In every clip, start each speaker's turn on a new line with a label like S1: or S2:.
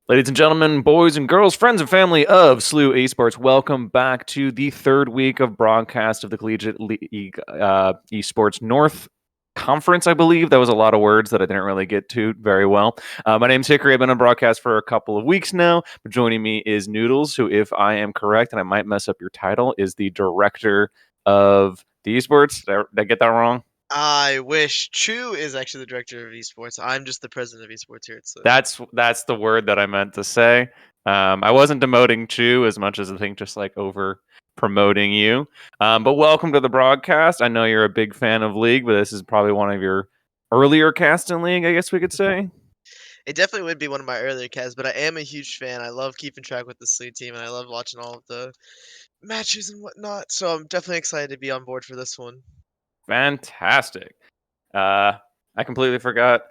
S1: Ladies and gentlemen, boys and girls, friends and family of SLU Esports, welcome back to the third week of broadcast of the Collegiate League Esports North Conference, I believe. That was a lot of words that I didn't really get to very well. My name's Hickory. I've been on broadcast for a couple of weeks now. But joining me is Noodles, who, if I am correct, and I might mess up your title, is the director of the esports. Did I get that wrong?
S2: I wish Chu is actually the director of esports. I'm just the president of esports here at SLU.
S1: That's the word that I meant to say. I wasn't demoting Chu as much as I think just like over promoting you. But welcome to the broadcast. I know you're a big fan of League, but this is probably one of your earlier casts in League, I guess we could say.
S2: It definitely would be one of my earlier casts, but I am a huge fan. I love keeping track with the SLU team, and I love watching all of the matches and whatnot. So I'm definitely excited to be on board for this one.
S1: Fantastic. I completely forgot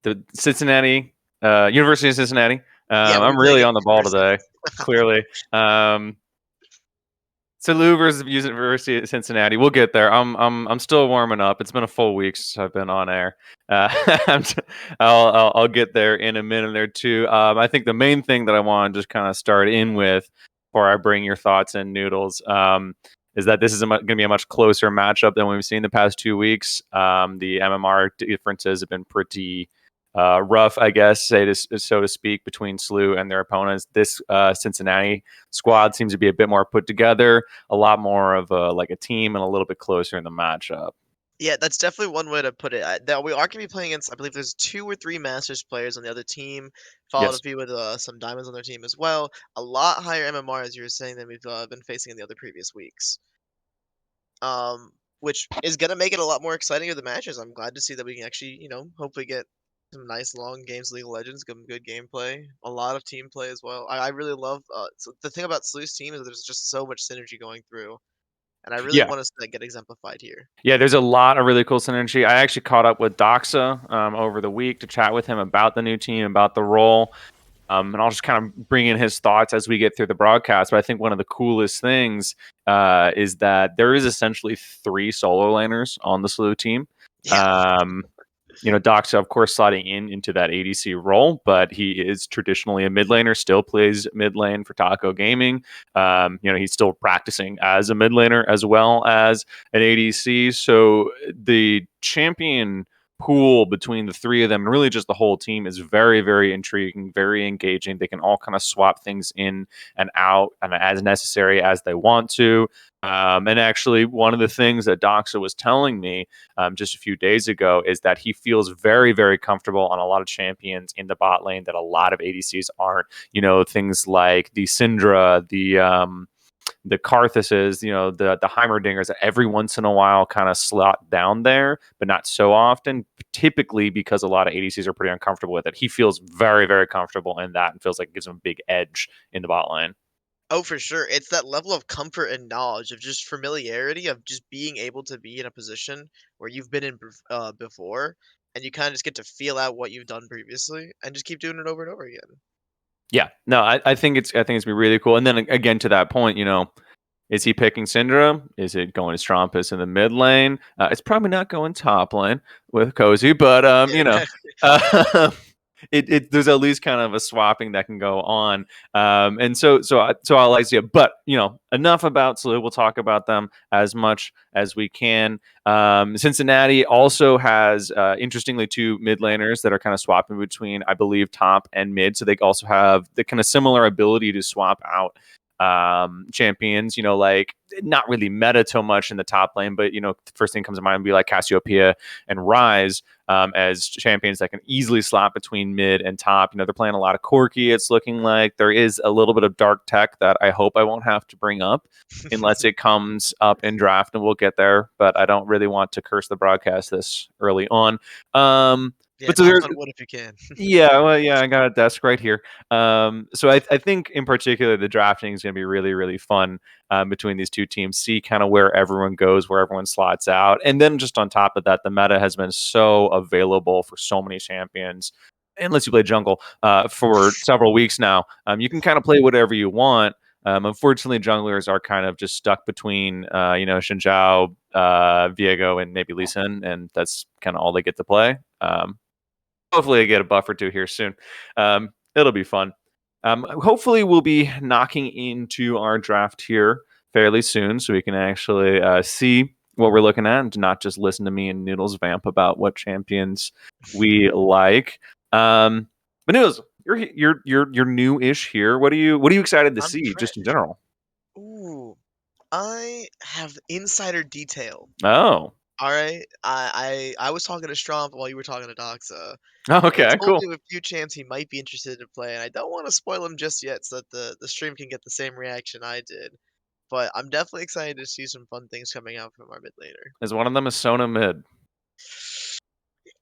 S1: the Cincinnati, University of Cincinnati.
S2: Yeah, we'll be
S1: I'm
S2: playing
S1: really
S2: it
S1: on the
S2: in
S1: ball
S2: person.
S1: today, clearly. So Lou versus University of Cincinnati. We'll get there. I'm still warming up. It's been a full week since I've been on air. I'm t- I'll get there in a minute or two. I think the main thing that I want to just kind of start in with before I bring your thoughts and Noodles is that this is going to be a much closer matchup than we've seen the past 2 weeks. The MMR differences have been pretty rough, I guess, so to speak, between SLU and their opponents. This Cincinnati squad seems to be a bit more put together, a lot more of a team, and a little bit closer in the matchup.
S2: Yeah, that's definitely one way to put it. That we are going to be playing against, I believe there's 2 or 3 Masters players on the other team, followed a
S1: Yes.
S2: few with some Diamonds on their team as well. A lot higher MMR, as you were saying, than we've been facing in the other previous weeks. um, which is gonna make it a lot more exciting of the matches. I'm glad to see that we can actually, hopefully get some nice long games, League of Legends, some good gameplay, a lot of team play as well. I really love. So the thing about SLU's team is that there's just so much synergy going through, and I really
S1: Yeah.
S2: want us to get exemplified here.
S1: Yeah, there's a lot of really cool synergy. I actually caught up with Doxa over the week to chat with him about the new team, about the role. And I'll just kind of bring in his thoughts as we get through the broadcast. But I think one of the coolest things is that there is essentially 3 solo laners on the SLU team.
S2: Yeah,
S1: Um, Doxa, of course, slotting into that ADC role, but he is traditionally a mid laner, still plays mid lane for Taco Gaming. He's still practicing as a mid laner as well as an ADC. So the champion pool between the 3 of them and really just the whole team is very, very intriguing, very engaging. They can all kind of swap things in and out and as necessary as they want to. And actually, one of the things that Doxa was telling me just a few days ago is that he feels very, very comfortable on a lot of champions in the bot lane that a lot of ADCs aren't. Things like the Syndra, the Karthuses, the Heimerdingers that every once in a while kind of slot down there, but not so often, typically because a lot of ADCs are pretty uncomfortable with it. He feels very, very comfortable in that and feels like it gives him a big edge in the bot lane.
S2: oh for sure. It's that level of comfort and knowledge of just familiarity of just being able to be in a position where you've been in before, and you kind of just get to feel out what you've done previously and just keep doing it over and over again.
S1: Yeah, no, I think it's gonna be really cool. And then again, to that point, is he picking Syndra? Is it going to Strumpus in the mid lane? It's probably not going top lane with Cozy, but
S2: Yeah.
S1: uh, there's at least kind of a swapping that can go on. And so I like to see it. But enough about SLU. We'll talk about them as much as we can. Cincinnati also has interestingly 2 mid laners that are kind of swapping between, I believe, top and mid. So they also have the kind of similar ability to swap out champions, like not really meta so much in the top lane, but first thing comes to mind would be like Cassiopeia and Rise as champions that can easily slot between mid and top. They're playing a lot of Corki. It's looking like there is a little bit of dark tech that I hope I won't have to bring up unless it comes up in draft, and we'll get there. But I don't really want to curse the broadcast this early on.
S2: Yeah,
S1: but so
S2: knock
S1: there's
S2: on wood if you can.
S1: yeah, well, yeah, I got a desk right here. So I think in particular the drafting is going to be really, really fun between these 2 teams. See kind of where everyone goes, where everyone slots out, and then just on top of that, the meta has been so available for so many champions. Unless you play jungle for several weeks now, you can kind of play whatever you want. Unfortunately, junglers are kind of just stuck between, Xin Zhao, Viego, and maybe Lee Sin, and that's kind of all they get to play. Hopefully I get a buff or 2 here soon. It'll be fun. Hopefully, we'll be knocking into our draft here fairly soon, so we can actually see what we're looking at, and not just listen to me and Noodles vamp about what champions we like. But Noodles, you're new-ish here. What are you excited to
S2: I'm
S1: see,
S2: fresh.
S1: just in general?
S2: Ooh, I have insider detail.
S1: Oh,
S2: All right, I was talking to Stromp while you were talking to Doxa, and he
S1: okay,
S2: told
S1: cool.
S2: me of a few chance he might be interested to play, and I don't want to spoil him just yet, so that the stream can get the same reaction I did. But I'm definitely excited to see some fun things coming out from our mid laner.
S1: Is one of them a Sona mid?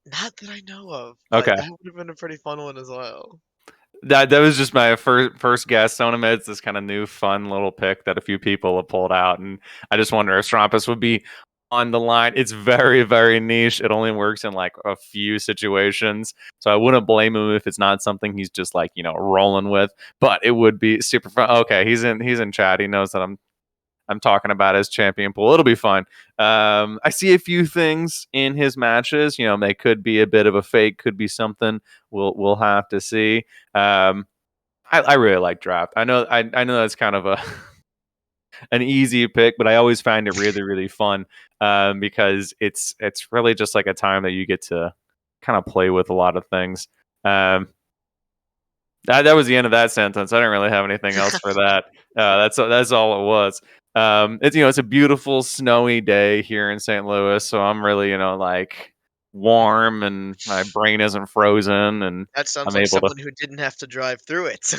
S2: Not that I know of, but
S1: Okay.
S2: that would have been a pretty fun one as well.
S1: That was just my first guess. Sona mid's this kind of new fun little pick that a few people have pulled out, and I just wonder if Strampus would be on the line. It's very, very niche. It only works in like a few situations, so I wouldn't blame him if it's not something he's just like rolling with. But it would be super fun. Okay, he's in chat. He knows that I'm talking about his champion pool. It'll be fun. I see a few things in his matches. They could be a bit of a fake, could be something. We'll have to see. I really like draft. I know that's kind of a an easy pick, but I always find it really really fun because it's really just like a time that you get to kind of play with a lot of things. Um, that was the end of that sentence. I didn't really have anything else for that. That's all it was. It's a beautiful snowy day here in St. Louis, so I'm really like warm and my brain isn't frozen and
S2: That sounds
S1: I'm
S2: like
S1: able to.
S2: someone who didn't have to drive through it.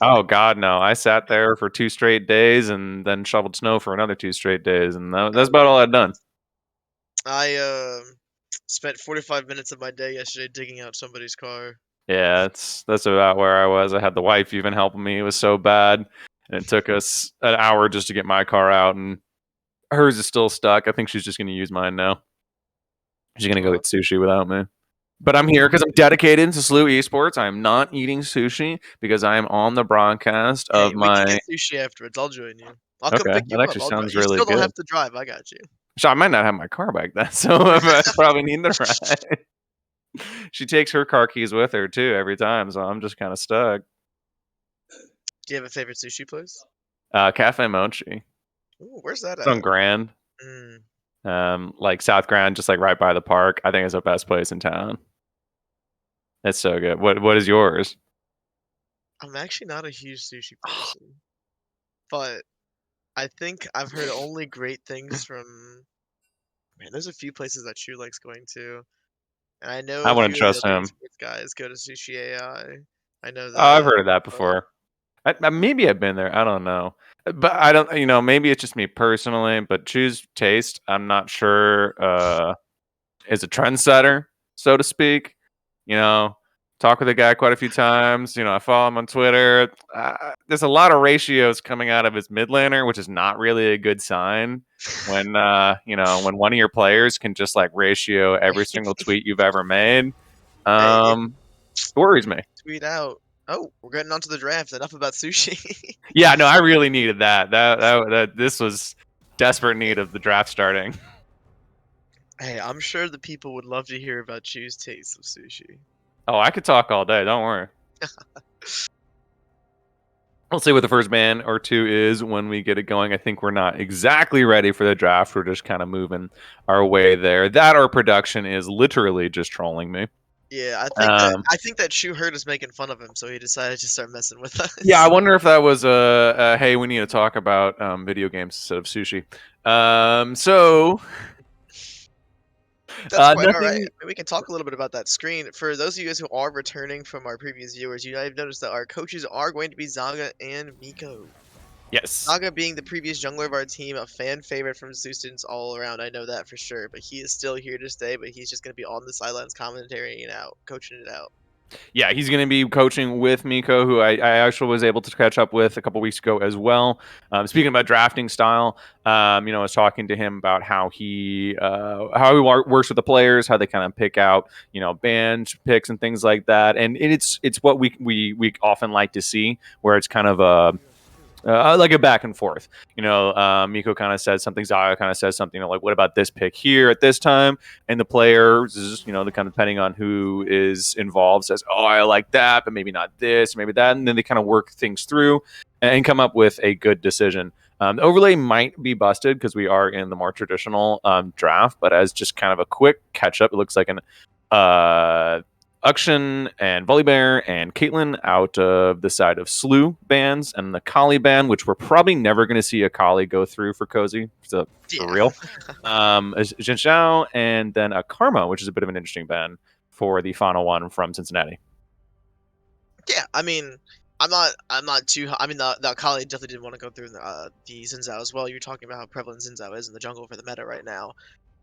S1: Oh God, no! I sat there for 2 straight days and then shoveled snow for another 2 straight days, and that's
S2: Oh,
S1: about all I've done.
S2: goodness. I spent 45 minutes of my day yesterday digging out somebody's car.
S1: Yeah, that's about where I was. I had the wife even helping me. It was so bad, and it took us an hour just to get my car out, and hers is still stuck. I think she's just gonna use mine now. She's gonna go
S2: Aw.
S1: get sushi without me. But I'm here because I'm dedicated to Slew Esports. I am not eating sushi because I am on the broadcast of
S2: Hey, we can
S1: my.
S2: get sushi afterwards. I'll join you. I'll come
S1: Okay,
S2: pick
S1: that
S2: you up.
S1: actually
S2: I'll drive.
S1: sounds
S2: You
S1: really
S2: still don't
S1: good.
S2: have to drive. I got you.
S1: So I might not have my car back then, so I probably need the ride. She takes her car keys with her too every time, so I'm just kind of stuck.
S2: Do you have a favorite sushi place?
S1: Cafe Mochi.
S2: Ooh, where's that
S1: It's on
S2: at?
S1: Grand,
S2: Mm,
S1: like South Grand, just like right by the park. I think it's the best place in town. It's so good. What is yours?
S2: I'm actually not a huge sushi person, but I think I've heard only great things from. Man, there's a few places that Chu likes going to, and I know
S1: I
S2: a
S1: wouldn't
S2: few of the
S1: trust
S2: other
S1: him.
S2: esports guys go to Sushi AI. I know
S1: Oh, I've
S2: that.
S1: heard of that
S2: But
S1: before. Maybe I've been there. I don't know, but I don't. Maybe it's just me personally. But choose taste. I'm not sure. Is a trendsetter, so to speak. You know, talk with the guy quite a few times. I follow him on Twitter. There's a lot of ratios coming out of his mid laner, which is not really a good sign. When one of your players can just like ratio every single tweet you've ever made,
S2: hey,
S1: it worries me.
S2: tweet out. Oh, we're getting onto the draft. Enough about sushi.
S1: Yeah, no, I really needed that. That this was desperate need of the draft starting.
S2: Hey, I'm sure the people would love to hear about Chu's taste of sushi.
S1: Oh, I could talk all day. Don't worry. We'll see what the first man or two is when we get it going. I think we're not exactly ready for the draft. We're just kind of moving our way there. That our production is literally just trolling me.
S2: Yeah,
S1: Um,
S2: I think that Chu heard us making fun of him, so he decided to start messing with
S1: yeah, I
S2: us.
S1: wonder if that was a hey, we need to talk about video games instead of sushi. So
S2: That's quite all right.
S1: nothing.
S2: I mean, we can talk a little bit about that screen. For those of you guys who are returning from our previous viewers, you might have noticed that our coaches are going to be Zaga and Miko.
S1: Yes.
S2: Zaga being the previous jungler of our team, a fan favorite from Sioux students all around, I know that for sure. But he is still here to stay, but he's just going to be on the sidelines commentating it out, coaching it out.
S1: Yeah, he's going to be coaching with Miko, who I actually was able to catch up with a couple weeks ago as well. Speaking about drafting style, I was talking to him about how he works with the players, how they kind of pick out band picks and things like that, and it's what we often like to see, where it's kind of like a back and forth. Miko kind of says something, Zaya kind of says something, like, what about this pick here at this time? And the players, the kind of depending on who is involved, says, oh, I like that, but maybe not this, maybe that. And then they kind of work things through and come up with a good decision. The overlay might be busted because we are in the more traditional draft, but as just kind of a quick catch up, it looks like an Akshan and Volibear and Caitlyn out of the side of Slew bands and the Kali band, which we're probably never going to see a Kali go through for Cozy, for real. Jin Xiao, and then a Karma, which is a bit of an interesting band for the final one from Cincinnati.
S2: Yeah, I mean, I'm not too. I mean, the Akali definitely didn't want to go through the Xin Zhao as well. You're talking about how prevalent Xin Zhao is in the jungle for the meta right now.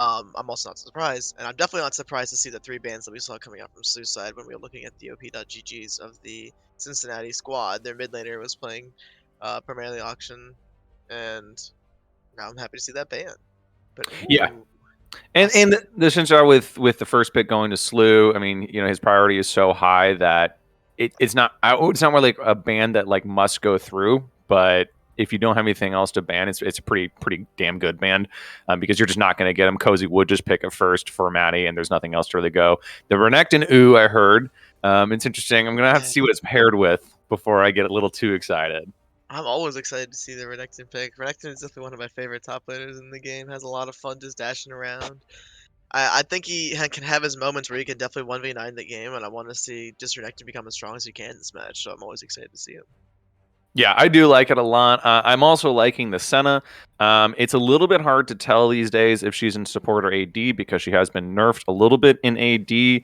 S2: I'm also not surprised, and I'm definitely not surprised to see the 3 bans that we saw coming out from Suicide when we were looking at the OP.GGs of the Cincinnati squad. Their mid laner was playing primarily Auction, and now I'm happy to see that ban. But
S1: yeah. And the Shinjar with the first pick going to Slew, I mean, his priority is so high that it's not really like a ban that like must go through, but if you don't have anything else to ban, it's a pretty damn good ban because you're just not going to get him. Cozy would just pick it first for Maddie, and there's nothing else to really go. The Renekton I heard. It's interesting. I'm gonna have to see what it's paired with before I get a little too excited.
S2: I'm always excited to see the Renekton pick. Renekton is definitely one of my favorite top laners in the game. Has a lot of fun just dashing around. I think he can have his moments where he can definitely 1v9 the game, and I want to see just Renekton become as strong as he can in this match, so I'm always excited to see him.
S1: Yeah, I do like it a lot. I'm also liking the Senna. It's a little bit hard to tell these days if she's in support or AD because she has been nerfed a little bit in AD.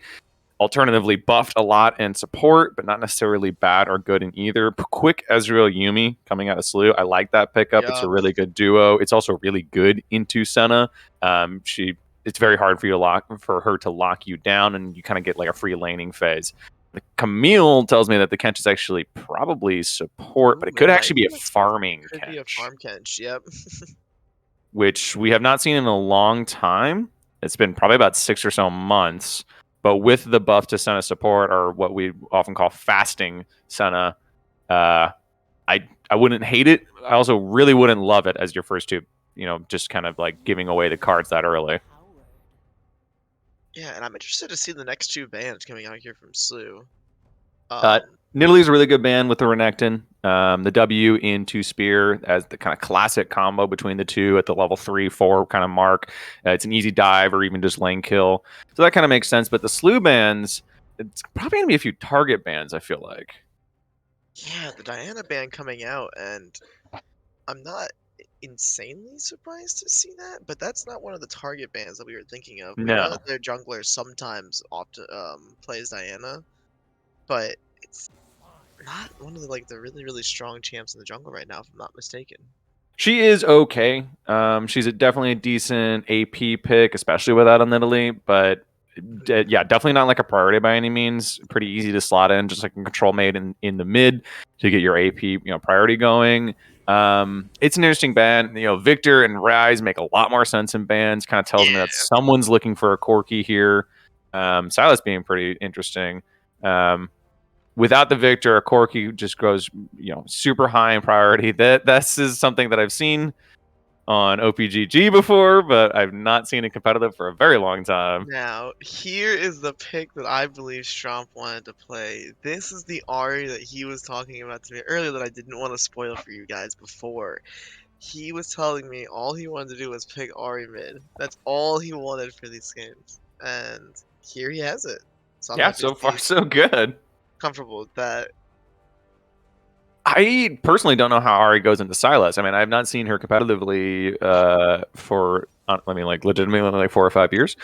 S1: Alternatively, buffed a lot in support, but not necessarily bad or good in either. Quick Ezreal Yumi coming out of Slew. I like that pickup. It's a really good duo. It's also really good into Senna. It's very hard for her to lock you down, and you kind of get like a free laning phase. The Camille tells me that the Kench is actually probably support, but it could actually be a farming
S2: Kench. Could be a farm Kench, yep.
S1: Which we have not seen in a long time. It's been probably about 6 or so months. But with the buff to Senna support, or what we often call fasting Senna, I wouldn't hate it. I also really wouldn't love it as your first two, just kind of like giving away the cards that early.
S2: Yeah, and I'm interested to see the next 2 bands coming out here from Slew.
S1: Nidalee is a really good band with the Renekton. The W into Spear as the kind of classic combo between the two at the level 3-4 kind of mark. It's an easy dive or even just lane kill. So that kind of makes sense. But the Slew bands, it's probably going to be a few target bands, I feel like.
S2: Yeah, the Diana band coming out, and I'm not insanely surprised to see that, but that's not one of the target bands that we were thinking of. We know that their jungler sometimes often plays Diana, but it's not one of the really strong champs in the jungle right now, if I'm not mistaken.
S1: She is okay. She's definitely a decent AP pick, especially without a Nidalee, but yeah, definitely not like a priority by any means. Pretty easy to slot in, just like a control made in the mid to get your AP priority going. It's an interesting band. Victor and Rise make a lot more sense in bands. Kind of tells me that someone's looking for a Corki here. Silas being pretty interesting. Without the Victor, a Corki just goes, super high in priority. This is something that I've seen on OPGG before, but I've not seen it competitive for a very long time.
S2: Now, here is the pick that I believe Stromp wanted to play. This is the Ahri that he was talking about to me earlier that I didn't want to spoil for you guys before. He was telling me all he wanted to do was pick Ahri mid. That's all he wanted for these games. And here he has it.
S1: So yeah, so far so good.
S2: Comfortable with that.
S1: I personally don't know how Ahri goes into Silas. I mean, I've not seen her competitively for, legitimately like 4 or 5 years.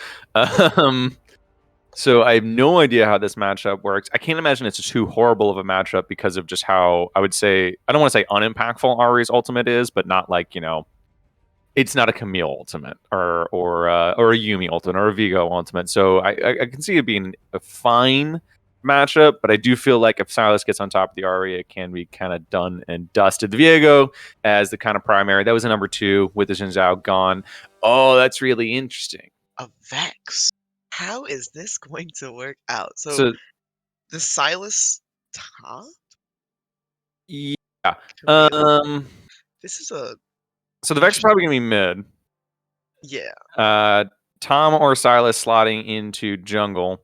S1: So I have no idea how this matchup works. I can't imagine it's too horrible of a matchup because of just how, I would say, I don't want to say unimpactful Ahri's ultimate is, but not like, it's not a Camille ultimate or a Yumi ultimate or a Vigo ultimate. So I can see it being a fine matchup, but I do feel like if Silas gets on top of the Ahri, it can be kind of done and dusted. The Viego as the kind of primary, that was a number 2 with the Xin Zhao gone. Oh, that's really interesting.
S2: A Vex. How is this going to work out? So the Silas top?
S1: Yeah.
S2: Camille. This is a
S1: So the Vex are
S2: interesting.
S1: probably gonna be mid.
S2: Yeah.
S1: Tom or Silas slotting into jungle.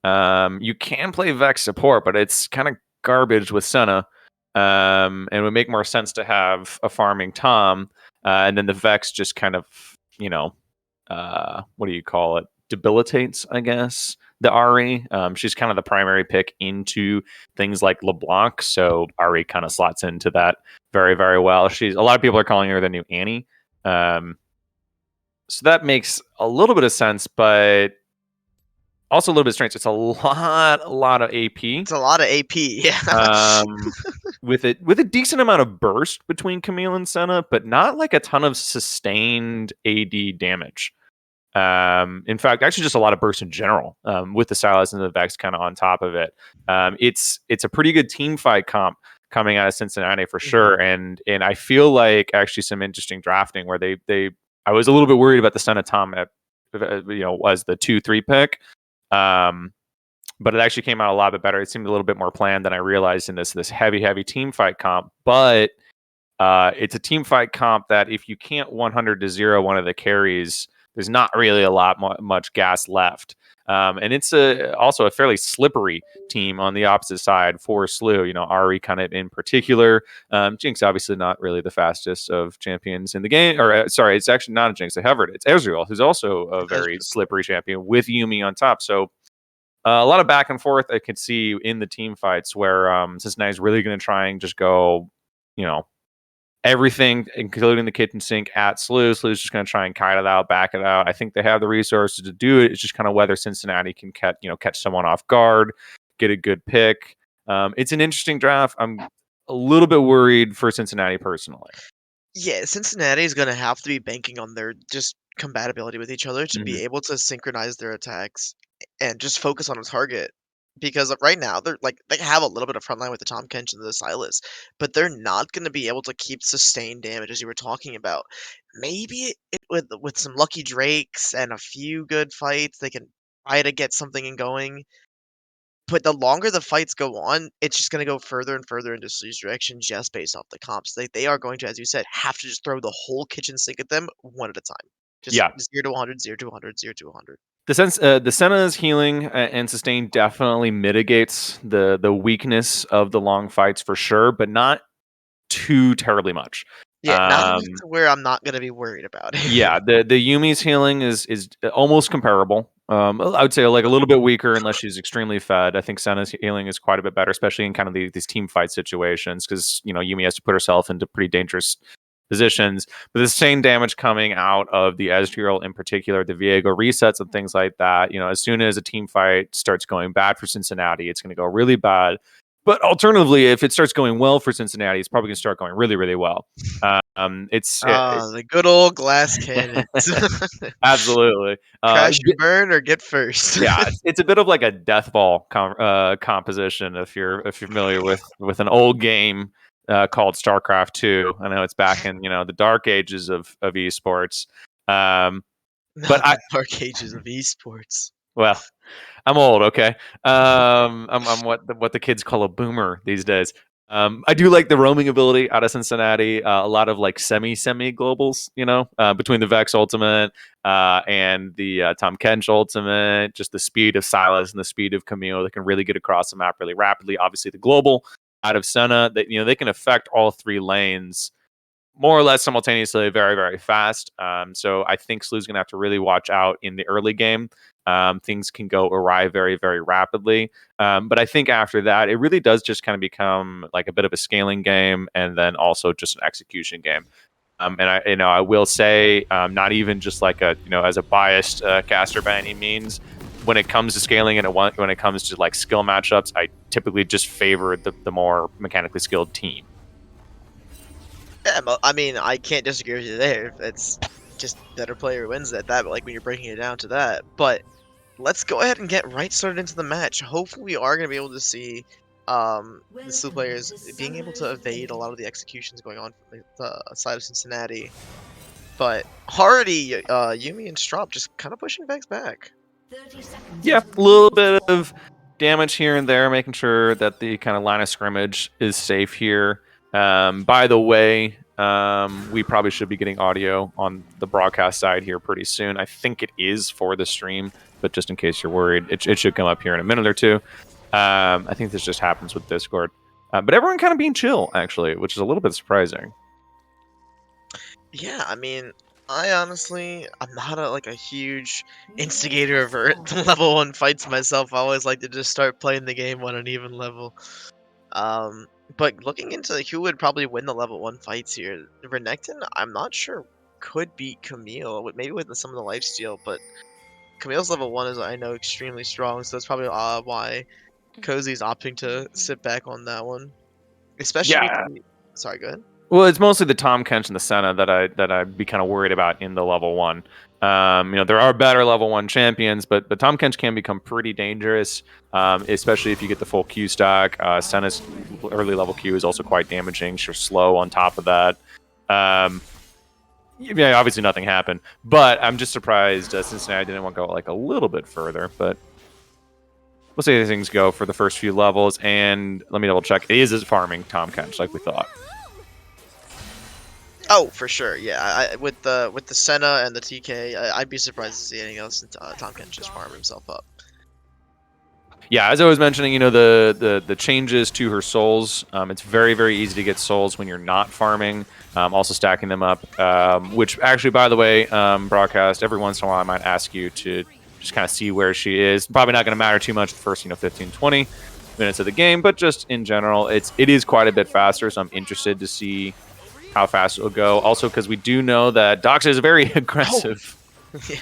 S1: You can play Vex support, but it's kind of garbage with Senna. And it would make more sense to have a farming Tom, and then the Vex just kind of, what do you call it? Debilitates, I guess, the Ari. She's kind of the primary pick into things like LeBlanc, so Ari kind of slots into that very, very well. She's a lot of people are calling her the new Annie. Um, so that makes a little bit of sense, but also a little bit strange. It's a lot of AP.
S2: It's a lot of AP. Yeah.
S1: Um, with a decent amount of burst between Camille and Senna, but not like a ton of sustained AD damage. In fact, actually, just a lot of burst in general. With the Silas and the Vex kind of on top of it. It's a pretty good team fight comp coming out of Cincinnati for
S2: Mhm.
S1: sure, and I feel like actually some interesting drafting where they I was a little bit worried about the Senna Tom at was the 2-3 pick. Um, but it actually came out a lot bit better. It seemed a little bit more planned than I realized in this heavy team fight comp. But it's a team fight comp that if you can't 100 to 0 one of the carries, there's not really a lot much gas left. And it's also a fairly slippery team on the opposite side for Slew. Ari kind of in particular. Jinx obviously not really the fastest of champions in the game. Or sorry, it's actually not a Jinx. I have it. It's Ezreal, who's also a very slippery champion with Yumi on top. So a lot of back and forth I could see in the team fights where Cincinnati's really going to try and just go, you know, everything, including the kitchen sink at Slew. Slew's just going to try and kite it out, back it out. I think they have the resources to do it. It's just kind of whether Cincinnati can catch someone off guard, get a good pick. It's an interesting draft. I'm a little bit worried for Cincinnati personally.
S2: Yeah, Cincinnati is gonna have to be banking on their just compatibility with each other to
S1: Mm-hmm.
S2: be able to synchronize their attacks and just focus on a target. Because right now they're like they have a little bit of frontline with the Tom Kench and the Silas, but they're not gonna be able to keep sustained damage as you were talking about. Maybe with some lucky drakes and a few good fights, they can try to get something in going. But the longer the fights go on, it's just gonna go further and further into Sue's direction just based off the comps. They are going to, as you said, have to just throw the whole kitchen sink at them one at a time. Just
S1: Yeah,
S2: 0 to 100, 0 to 100, 0 to 100.
S1: the Senna's healing and sustain definitely mitigates the weakness of the long fights for sure, but not too terribly much.
S2: Yeah, not enough
S1: Um,
S2: to where I'm not gonna be worried about it.
S1: yeah, the Yumi's healing is almost comparable. I would say like a little bit weaker unless she's extremely fed. I think Senna's healing is quite a bit better, especially in kind of these team fight situations, because Yumi has to put herself into pretty dangerous positions. But the same damage coming out of the Ezreal in particular, the Viego resets and things like that. As soon as a team fight starts going bad for Cincinnati, it's going to go really bad. But alternatively, if it starts going well for Cincinnati, it's probably going to start going really, really well. It's
S2: Ah, the good old glass cannons.
S1: absolutely.
S2: Crash and burn or get first.
S1: Yeah, it's a bit of like a death ball composition if you're familiar with an old game called StarCraft 2. I know it's back in the dark ages of esports. But
S2: Not the dark ages of esports.
S1: well, I'm old, okay. I'm what the kids call a boomer these days. I do like the roaming ability out of Cincinnati. A lot of like semi globals, between the Vex Ultimate and the Tom Kench Ultimate. Just the speed of Silas and the speed of Camille that can really get across the map really rapidly. Obviously, the global out of Senna that they can affect all three lanes more or less simultaneously, very, very fast. So I think Slew's going to have to really watch out in the early game. Things can go awry very, very rapidly. But I think after that, it really does just kind of become like a bit of a scaling game and then also just an execution game. And I will say, not even just like as a biased caster by any means. When it comes to scaling and when it comes to like skill matchups, I typically just favor the more mechanically skilled team.
S2: Yeah, I mean, I can't disagree with you there. It's just better player wins at that, like when you're breaking it down to that. But let's go ahead and get right started into the match. Hopefully, we are going to be able to see the Slew players being able to evade a lot of the executions going on from the side of Cincinnati. But Hardy, Yumi, and Strop just kind of pushing Vex back.
S1: Yeah, a little bit of damage here and there, making sure that the kind of line of scrimmage is safe here. By the way, we probably should be getting audio on the broadcast side here pretty soon. I think it is for the stream, but just in case you're worried, it should come up here in a minute or two. I think this just happens with Discord. But everyone kind of being chill, actually, which is a little bit surprising.
S2: Yeah, I mean, I'm not a huge instigator of level 1 fights myself. I always like to just start playing the game on an even level. Um, but looking into who would probably win the level 1 fights here, Renekton, I'm not sure, could beat Camille, maybe with some of the lifesteal, but Camille's level 1 is, I know, extremely strong, so that's probably why Cozy's opting to sit back on that one. Especially
S1: Yeah.
S2: Sorry, go ahead.
S1: Well, it's mostly the Tahm Kench and the Senna that I'd be kind of worried about in the level 1. There are better level 1 champions, but Tahm Kench can become pretty dangerous, especially if you get the full Q stack. Senna's early level Q is also quite damaging. She's slow on top of that. Yeah, obviously nothing happened, but I'm just surprised Cincinnati didn't want to go a little bit further, but we'll see how things go for the first few levels. And let me double check. It is farming Tahm Kench like we thought.
S2: Oh, for sure, yeah. With the Senna and the TK, I'd be surprised to see anything else until Tahm Kench just farm himself up.
S1: Yeah, as I was mentioning, the changes to her souls. It's very, very easy to get souls when you're not farming. Also stacking them up, which actually, by the way, broadcast, every once in a while I might ask you to just kind of see where she is. Probably not going to matter too much the first 15, 20 minutes of the game, but just in general, it is quite a bit faster, so I'm interested to see how fast it will go. Also, because we do know that Doxa is very aggressive.
S2: Oh. Yeah.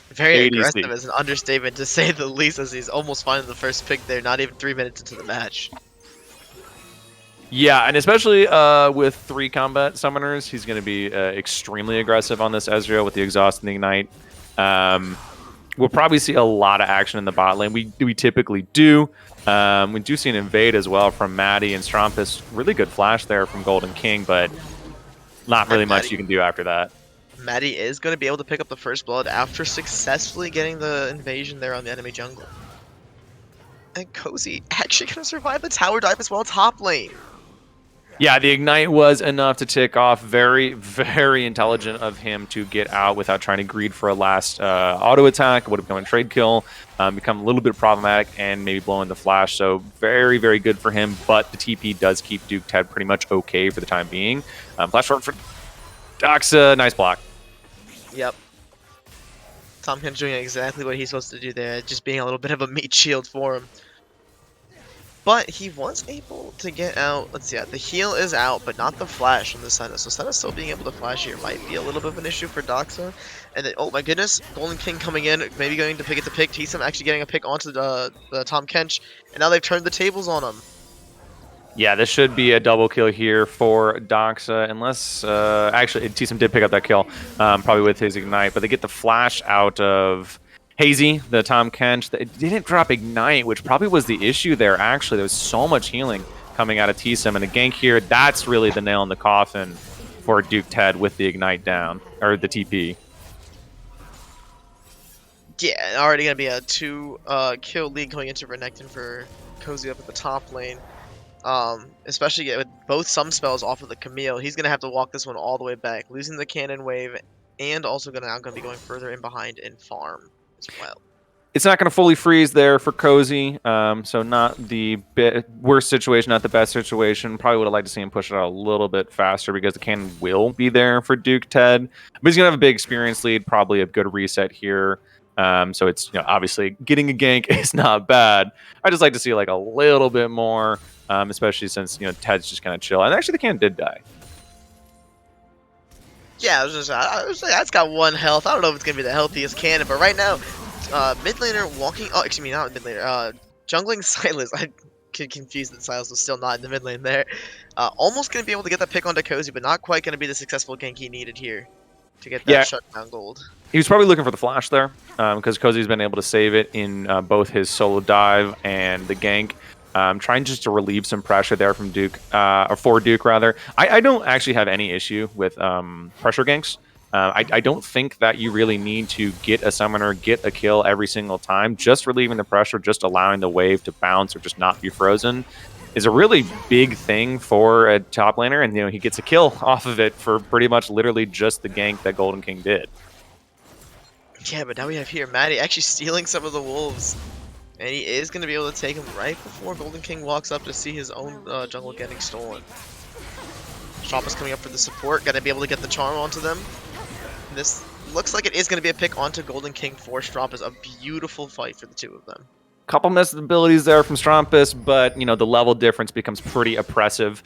S2: Very
S1: ADC.
S2: aggressive is an understatement to say the least, as he's almost finding the first pick there, not even 3 minutes into the match.
S1: Yeah, and especially with 3 combat summoners, he's going to be extremely aggressive on this Ezreal with the Exhaust and the Ignite. We'll probably see a lot of action in the bot lane. We typically do. We do see an invade as well from Maddie and Strumpus. Really good flash there from Golden King, but not really much you can do after that.
S2: Maddie is going to be able to pick up the first blood after successfully getting the invasion there on the enemy jungle. And Cozy actually going to survive the tower dive as well top lane.
S1: Yeah, the Ignite was enough to tick off. Very, very intelligent of him to get out without trying to greed for a last auto attack. It would have become a trade kill, become a little bit problematic, and maybe blowing the flash. So very, very good for him, but the TP does keep Duke Ted pretty much okay for the time being. Flash forward for Doxa, nice block.
S2: Yep. Tahm Kench doing exactly what he's supposed to do there, just being a little bit of a meat shield for him. But he was able to get out. Let's see, the heal is out, but not the flash from the Senna. So Senna still being able to flash here might be a little bit of an issue for Doxa. And then, oh my goodness, Golden King coming in, maybe going to pick it to pick. T-Sim actually getting a pick onto the Tahm Kench, and now they've turned the tables on him.
S1: Yeah, this should be a double kill here for Doxa, unless actually T-Sim did pick up that kill, probably with his Ignite, but they get the flash out of Hazy, the Tahm Kench. It didn't drop Ignite, which probably was the issue there, actually. There was so much healing coming out of T-Sim, and the gank here, that's really the nail in the coffin for Duke Ted with the Ignite down, or the TP.
S2: Yeah, already going to be a 2 kill lead going into Renekton for Cozy up at the top lane. Especially with both some spells off of the Camille, he's going to have to walk this one all the way back, losing the cannon wave, and also going to be going further in behind in farm as well.
S1: It's not going to fully freeze there for Cozy, so not the worst situation, not the best situation. Probably would have liked to see him push it out a little bit faster because the cannon will be there for Duke Ted. But he's going to have a big experience lead, probably a good reset here. So it's obviously getting a gank is not bad. I just like to see a little bit more, especially since Ted's just kind of chill. And actually, the cannon did die.
S2: Yeah, I was like, that's got 1 health. I don't know if it's gonna be the healthiest cannon, but right now, mid laner walking. Oh, excuse me, not mid laner. Jungling Silas. I get confused that Silas was still not in the mid lane there. Almost gonna be able to get that pick onto Cozy, but not quite gonna be the successful gank he needed here to get that shutdown gold.
S1: He was probably looking for the flash there, because Cozy's been able to save it in both his solo dive and the gank. Trying just to relieve some pressure there from Duke, or for Duke rather. I don't actually have any issue with pressure ganks. I don't think that you really need to get a summoner, get a kill every single time. Just relieving the pressure, just allowing the wave to bounce or just not be frozen is a really big thing for a top laner, and he gets a kill off of it for pretty much literally just the gank that Golden King did.
S2: Yeah, but now we have here Maddie actually stealing some of the wolves. And he is going to be able to take him right before Golden King walks up to see his own jungle getting stolen. Stromp is coming up for the support, going to be able to get the charm onto them. And this looks like it is going to be a pick onto Golden King for Strumpus. A beautiful fight for the two of them.
S1: Couple missed abilities there from Strumpus, but the level difference becomes pretty oppressive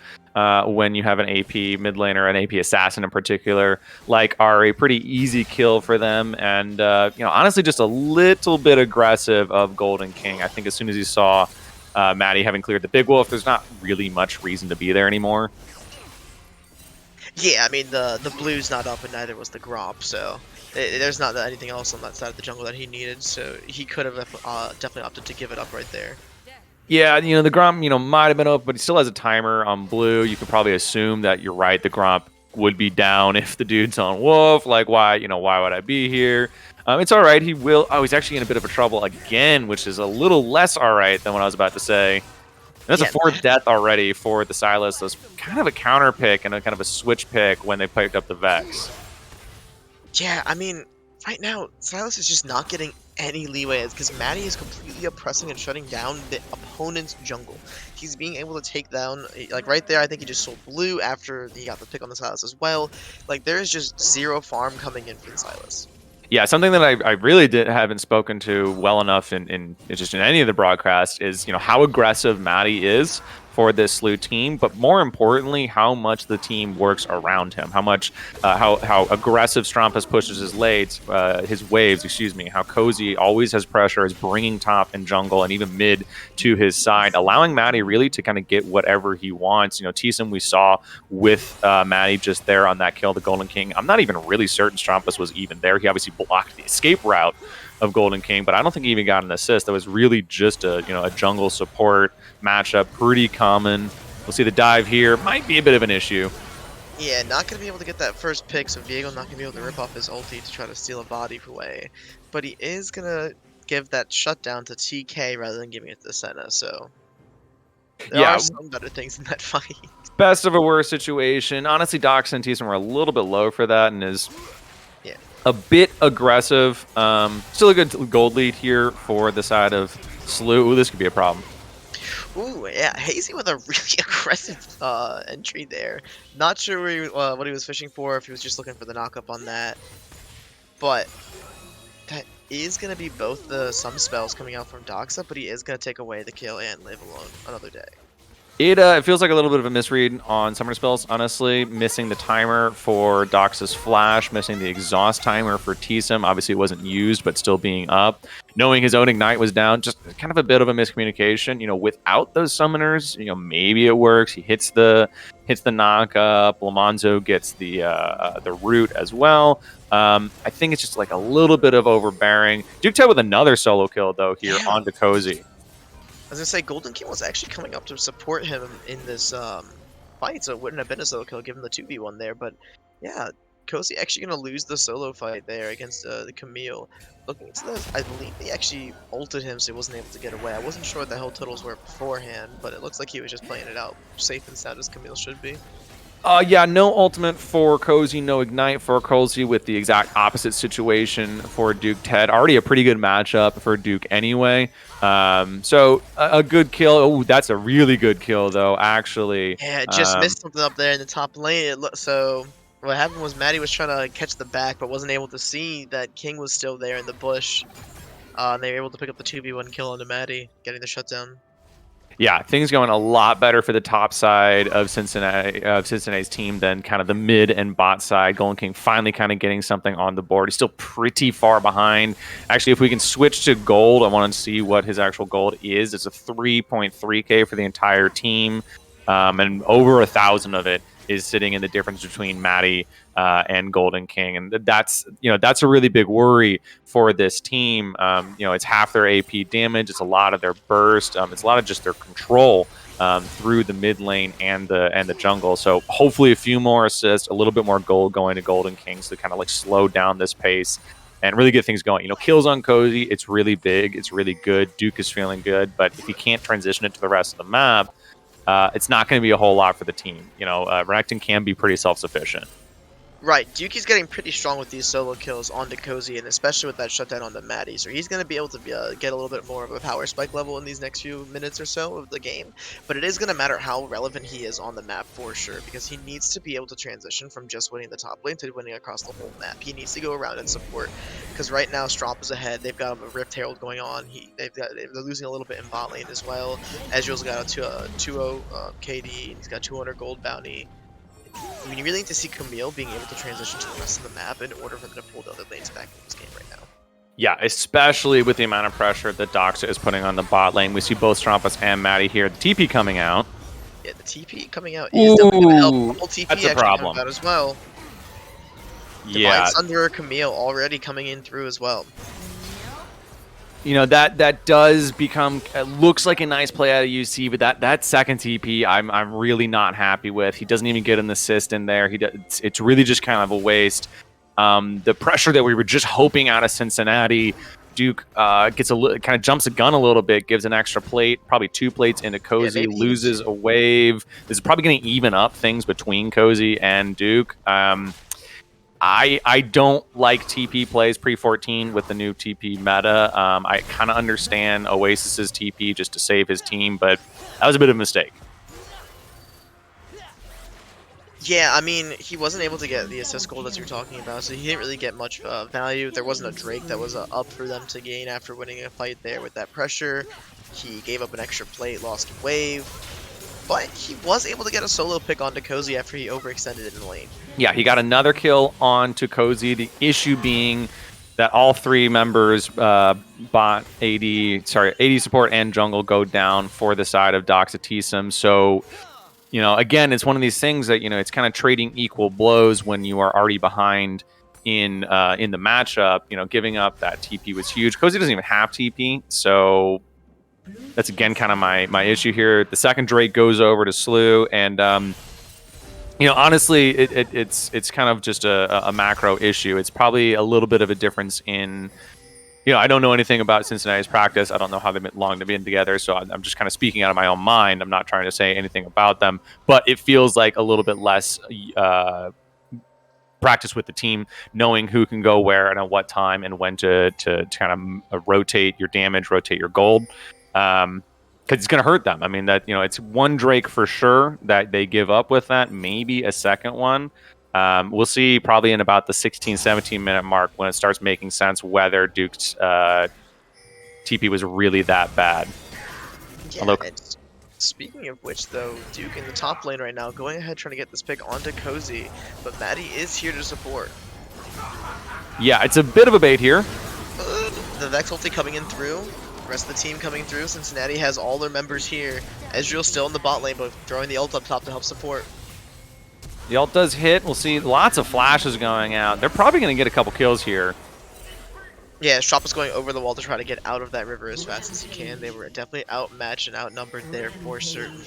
S1: when you have an AP mid laner, an AP assassin in particular, like Ari. Pretty easy kill for them, and honestly, just a little bit aggressive of Golden King. I think as soon as he saw Maddie having cleared the big wolf, there's not really much reason to be there anymore.
S2: Yeah, I mean the blue's not up, and neither was the Gromp, so there's not anything else on that side of the jungle that he needed. So he could have definitely opted to give it up right there.
S1: Yeah, the Gromp, might have been up, but he still has a timer on blue. You could probably assume that you're right. The Gromp would be down if the dude's on wolf. Like, why would I be here? It's all right. He will. Oh, he's actually in a bit of a trouble again, which is a little less all right than what I was about to say. And that's a fourth death already for the Sylas. So it's kind of a counter pick and a kind of a switch pick when they picked up the Vex.
S2: Yeah, I mean, right now, Sylas is just not getting any leeway because Maddie is completely oppressing and shutting down the opponent's jungle. He's being able to take down, like right there, I think he just sold blue after he got the pick on the Sylas as well. Like, there is just zero farm coming in for the Sylas.
S1: Yeah, something that I really haven't spoken to well enough in any of the broadcasts is how aggressive Maddie is for this Slew team, but more importantly, how much the team works around him, how much how aggressive Strumpus pushes his waves, how Cozy always has pressure, is bringing top and jungle and even mid to his side, allowing Maddie really to kind of get whatever he wants. T-Sim we saw with Maddie just there on that kill, the Golden King. I'm not even really certain Strumpus was even there. He obviously blocked the escape route of Golden King, but I don't think he even got an assist. That was really just a jungle support matchup, pretty common. We'll see the dive here. Might be a bit of an issue.
S2: Yeah, not going to be able to get that first pick, so Viego not going to be able to rip off his ulti to try to steal a body away. But he is going to give that shutdown to TK rather than giving it to Senna, so there are some better things in that fight.
S1: Best of a worst situation. Honestly, Dox and T-Sim were a little bit low for that and is a bit aggressive. Still a good gold lead here for the side of Slew. Ooh, this could be a problem.
S2: Ooh, yeah, Hazy with a really aggressive entry there. Not sure what he was fishing for, if he was just looking for the knockup on that. But that is going to be both the some spells coming out from Doxa, but he is going to take away the kill and live alone another day.
S1: It feels like a little bit of a misread on summoner spells, honestly. Missing the timer for Dox's flash, missing the exhaust timer for T-Sim. Obviously, it wasn't used, but still being up. Knowing his own ignite was down, just kind of a bit of a miscommunication. Without those summoners, maybe it works. He hits the knock-up. Lamonzo gets the root as well. I think it's just like a little bit of overbearing. Duke Ted with another solo kill, though, here onto Cozy.
S2: I was going to say, Golden King was actually coming up to support him in this fight, so it wouldn't have been a solo kill given the 2v1 there, but yeah, Cozy actually going to lose the solo fight there against the Camille. Looking into this, I believe he actually ulted him so he wasn't able to get away. I wasn't sure what the hell totals were beforehand, but it looks like he was just playing it out safe and sound as Camille should be.
S1: Yeah, no ultimate for Cozy, no ignite for Cozy, with the exact opposite situation for Duke Ted. Already a pretty good matchup for Duke anyway. So a good kill. Oh, that's a really good kill though, actually.
S2: Yeah, just missed something up there in the top lane. So what happened was Maddie was trying to catch the back, but wasn't able to see that King was still there in the bush. And they were able to pick up the 2v1 kill onto Maddie, getting the shutdown.
S1: Yeah, things going a lot better for the top side of Cincinnati's team than kind of the mid and bot side. Golden King finally kind of getting something on the board. He's still pretty far behind. Actually, if we can switch to gold, I want to see what his actual gold is. It's a 3.3K for the entire team, and over 1,000 of it is sitting in the difference between Maddie and Golden King, and that's a really big worry for this team. It's half their AP damage, it's a lot of their burst, it's a lot of just their control through the mid lane and the jungle. So hopefully a few more assists, a little bit more gold going to Golden King to kind of like slow down this pace and really get things going. Kills on Cozy, it's really big, it's really good. Duke is feeling good, but if he can't transition it to the rest of the map, it's not going to be a whole lot for the team. Renekton can be pretty self-sufficient.
S2: Right, Duki's getting pretty strong with these solo kills onto Cozy, and especially with that shutdown onto Maddie, so he's going to be able to get a little bit more of a power spike level in these next few minutes or so of the game, but it is going to matter how relevant he is on the map for sure, because he needs to be able to transition from just winning the top lane to winning across the whole map. He needs to go around and support, because right now Stromp is ahead, they've got a Rift Herald going on, they're losing a little bit in bot lane as well. Ezreal's got a 2-0 KD, and he's got 200 gold bounty. I mean, you really need to see Camille being able to transition to the rest of the map in order for them to pull the other lanes back in this game right now.
S1: Yeah, especially with the amount of pressure that Doxa is putting on the bot lane. We see both Strompus and Maddie here. The TP coming out.
S2: Yeah, the TP coming out is definitely going to help. Double TP
S1: that's a problem.
S2: coming out as well.
S1: Yeah.
S2: Divine Thunder Camille already coming in through as well.
S1: That does become looks like a nice play out of UC, but that second TP I'm really not happy with. He doesn't even get an assist in there. It's really just kind of a waste. The pressure that we were just hoping out of Cincinnati, Duke gets kind of jumps the gun a little bit, gives an extra plate, probably 2 plates into Cozy, loses a wave. This is probably going to even up things between Cozy and Duke. I don't like TP plays pre-14 with the new TP meta. I kind of understand Oasis's TP just to save his team, but that was a bit of a mistake.
S2: Yeah, I mean, he wasn't able to get the assist gold as you're talking about, so he didn't really get much value. There wasn't a Drake that was up for them to gain after winning a fight there with that pressure. He gave up an extra plate, lost a wave. But he was able to get a solo pick onto Cozy after he overextended it in the lane.
S1: Yeah, he got another kill onto Cozy. The issue being that all 3 members, bot, AD support and jungle, go down for the side of Doxa Tsum. So, again, it's one of these things that, it's kind of trading equal blows when you are already behind in the matchup. Giving up that TP was huge. Cozy doesn't even have TP, so that's again kind of my issue here. The second Drake goes over to Slew, and honestly, it's kind of just a macro issue. It's probably a little bit of a difference in, I don't know anything about Cincinnati's practice. I don't know how long they've been together, so I'm just kind of speaking out of my own mind. I'm not trying to say anything about them, but it feels like a little bit less practice with the team, knowing who can go where and at what time and when to kind of rotate your damage, rotate your gold. Because it's going to hurt them. I mean, that it's one Drake for sure that they give up with that, maybe a second one. We'll see probably in about the 16-17 minute mark when it starts making sense whether Duke's TP was really that bad.
S2: Yeah, speaking of which, though, Duke in the top lane right now, going ahead trying to get this pick onto Cozy, but Maddie is here to support.
S1: Yeah, it's a bit of a bait here.
S2: The Vex ulti coming in through. Rest of the team coming through. Cincinnati has all their members here. Ezreal still in the bot lane, but throwing the ult up top to help support.
S1: The ult does hit. We'll see lots of flashes going out. They're probably going to get a couple kills here.
S2: Yeah, Strop is going over the wall to try to get out of that river as fast as he can. They were definitely outmatched and outnumbered there for certain.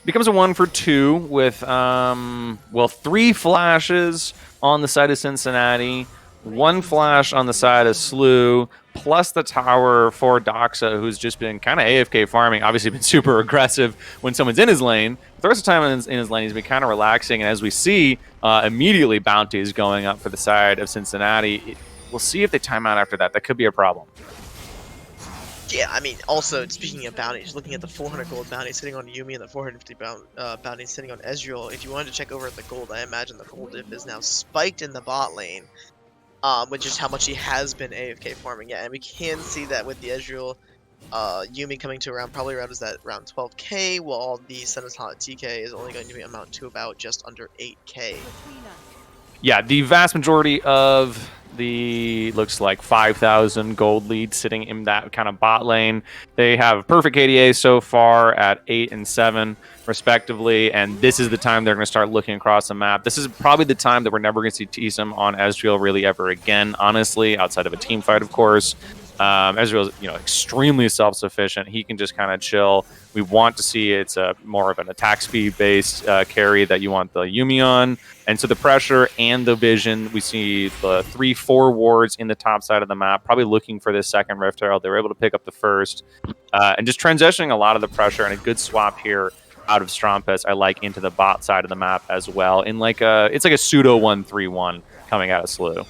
S1: Becomes a 1 for 2 with, 3 flashes on the side of Cincinnati. 1 flash on the side of Slew, plus the tower for Doxa, who's just been kind of AFK farming, obviously been super aggressive when someone's in his lane. The rest of the time in his lane, he's been kind of relaxing, and as we see, immediately bounties going up for the side of Cincinnati. We'll see if they time out after that. That could be a problem.
S2: Yeah, I mean, also, speaking of bounties, looking at the 400 gold bounty sitting on Yuumi and the 450 bounty sitting on Ezreal, if you wanted to check over at the gold, I imagine the gold diff is now spiked in the bot lane. With just how much he has been AFK farming. Yeah, and we can see that with the Ezreal, Yuumi coming to probably around 12k, while the Senatana TK is only going to amount to about just under 8k.
S1: Yeah, the vast majority of the looks like 5,000 gold lead sitting in that kind of bot lane. They have perfect KDA so far at 8 and 7 respectively, and this is the time they're going to start looking across the map. This is probably the time that we're never going to see Tsum on Ezreal really ever again, honestly, outside of a team fight, of course. Ezreal is, extremely self-sufficient. He can just kind of chill. We want to see it's a more of an attack speed-based carry that you want the Yuumi on. And so the pressure and the vision, we see the 3-4 wards in the top side of the map, probably looking for this second Rift Herald. They were able to pick up the first. And just transitioning a lot of the pressure and a good swap here out of Strumpus. I like into the bot side of the map as well. In like it's like a pseudo 1-3-1 coming out of Slew.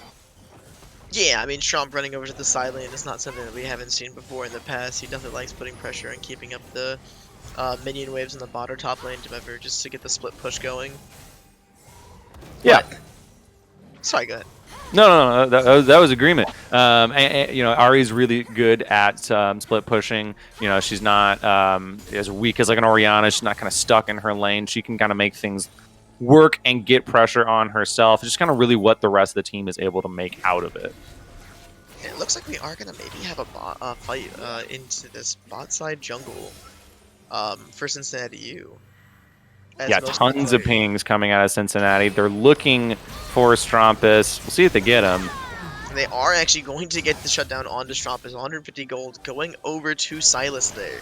S2: Yeah, I mean, Stromp running over to the side lane is not something that we haven't seen before in the past. He definitely likes putting pressure and keeping up the minion waves in the bot or top lane just to get the split push going.
S1: Yeah.
S2: But, sorry, go ahead.
S1: No, that was agreement. You know, Ari's really good at split pushing. You know, she's not as weak as like an Orianna. She's not kind of stuck in her lane. She can kind of make things work and get pressure on herself. It's just kind of really what the rest of the team is able to make out of it.
S2: It looks like we are gonna maybe have a fight into this bot side jungle for Cincinnati U.
S1: Yeah, tons of pings coming out of Cincinnati. They're looking for Strumpus. We'll see if they get him.
S2: They are actually going to get the shutdown onto Strumpus. 150 gold going over to Silas there.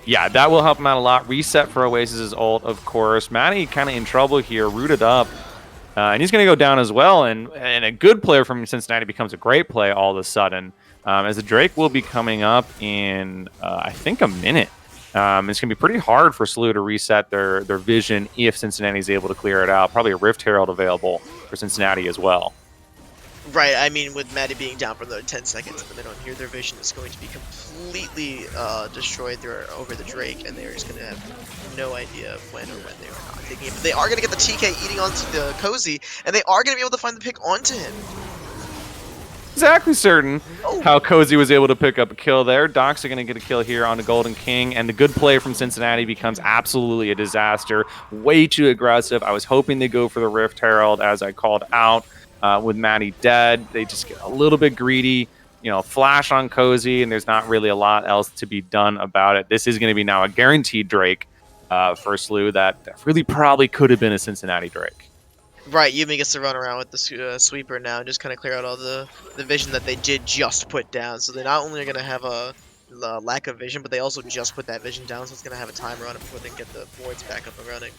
S1: Yeah, that will help him out a lot. Reset for Oasis's ult, of course. Matty kind of in trouble here, rooted up. And he's going to go down as well. And a good player from Cincinnati becomes a great play all of a sudden. As the Drake will be coming up in, I think, a minute. It's going to be pretty hard for Slew to reset their vision if Cincinnati is able to clear it out. Probably a Rift Herald available for Cincinnati as well.
S2: Right, I mean, with Maddie being down for another 10 seconds in the middle here, their vision is going to be completely destroyed over the Drake, and they're just going to have no idea of when or when they are not taking it. But they are going to get the TK eating onto the Cozy, and they are going to be able to find the pick onto him.
S1: Exactly certain how Cozy was able to pick up a kill there. Docs are going to get a kill here on the Golden King, and the good play from Cincinnati becomes absolutely a disaster. Way too aggressive. I was hoping they'd go for the Rift Herald, as I called out. With Matty dead, they just get a little bit greedy, you know, flash on Cozy, and there's not really a lot else to be done about it. This is going to be now a guaranteed Drake for Slew that really probably could have been a Cincinnati Drake.
S2: Right, Yumi gets to run around with the sweeper now and just kind of clear out all the vision that they did just put down. So they not only are going to have a lack of vision, but they also just put that vision down, so it's going to have a time run before they can get the boards back up and running.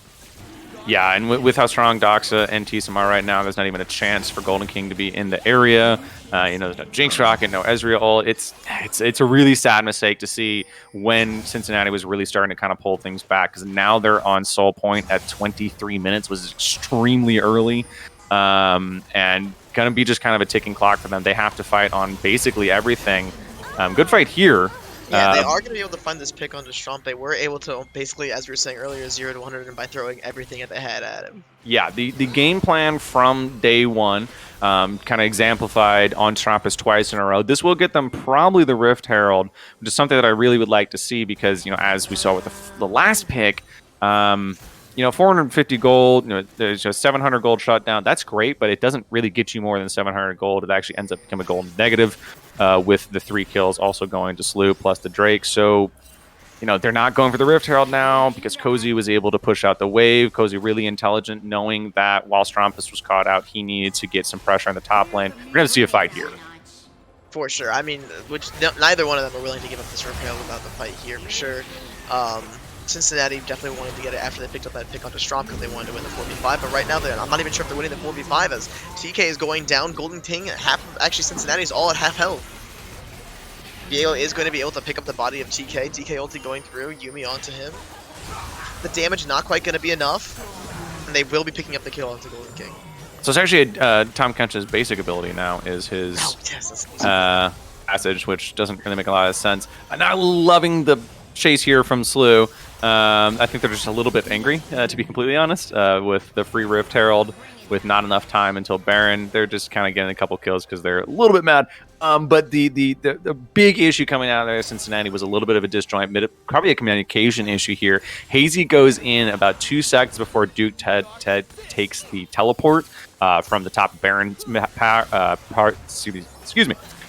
S1: Yeah, and with how strong Doxa and Tsum are right now, there's not even a chance for Golden King to be in the area. You know, there's no Jinx Rocket, no Ezreal. It's a really sad mistake to see when Cincinnati was really starting to kind of pull things back, because now they're on Soul Point at 23 minutes, was extremely early, and going to be just kind of a ticking clock for them. They have to fight on basically everything. Good fight here.
S2: Yeah, they are going to be able to find this pick onto Stromp. They were able to basically, as we were saying earlier, 0 to 100 him by throwing everything that they had at him.
S1: Yeah, the game plan from day one kind of exemplified on Strumpus twice in a row. This will get them probably the Rift Herald, which is something that I really would like to see because, you know, as we saw with the last pick, you know, 450 gold, you know, there's just 700 gold shutdown. That's great, but it doesn't really get you more than 700 gold. It actually ends up becoming a gold negative with the 3 kills also going to Slew plus the Drake. So, you know, they're not going for the Rift Herald now because Cozy was able to push out the wave. Cozy really intelligent, knowing that while Strumpus was caught out, he needed to get some pressure on the top lane. We're going to see a fight here.
S2: For sure. I mean, neither one of them are willing to give up this Rift Herald without the fight here, for sure. Cincinnati definitely wanted to get it after they picked up that pick onto Stromp because they wanted to win the 4v5, but right now I'm not even sure if they're winning the 4v5 as TK is going down. Golden King, actually Cincinnati's all at half health. Diego is going to be able to pick up the body of TK. TK ulti going through, Yumi onto him. The damage not quite going to be enough, and they will be picking up the kill onto Golden King.
S1: So it's actually Tom Kench's basic ability now is his passage, which doesn't really make a lot of sense. I'm not loving the chase here from Slew. I think they're just a little bit angry, to be completely honest, with the free Rift Herald, with not enough time until Baron. They're just kind of getting a couple kills because they're a little bit mad. But the big issue coming out of there, Cincinnati, was a little bit of a disjoint, probably a communication issue here. Hazy goes in about 2 seconds before Duke Ted takes the teleport from the top of Baron's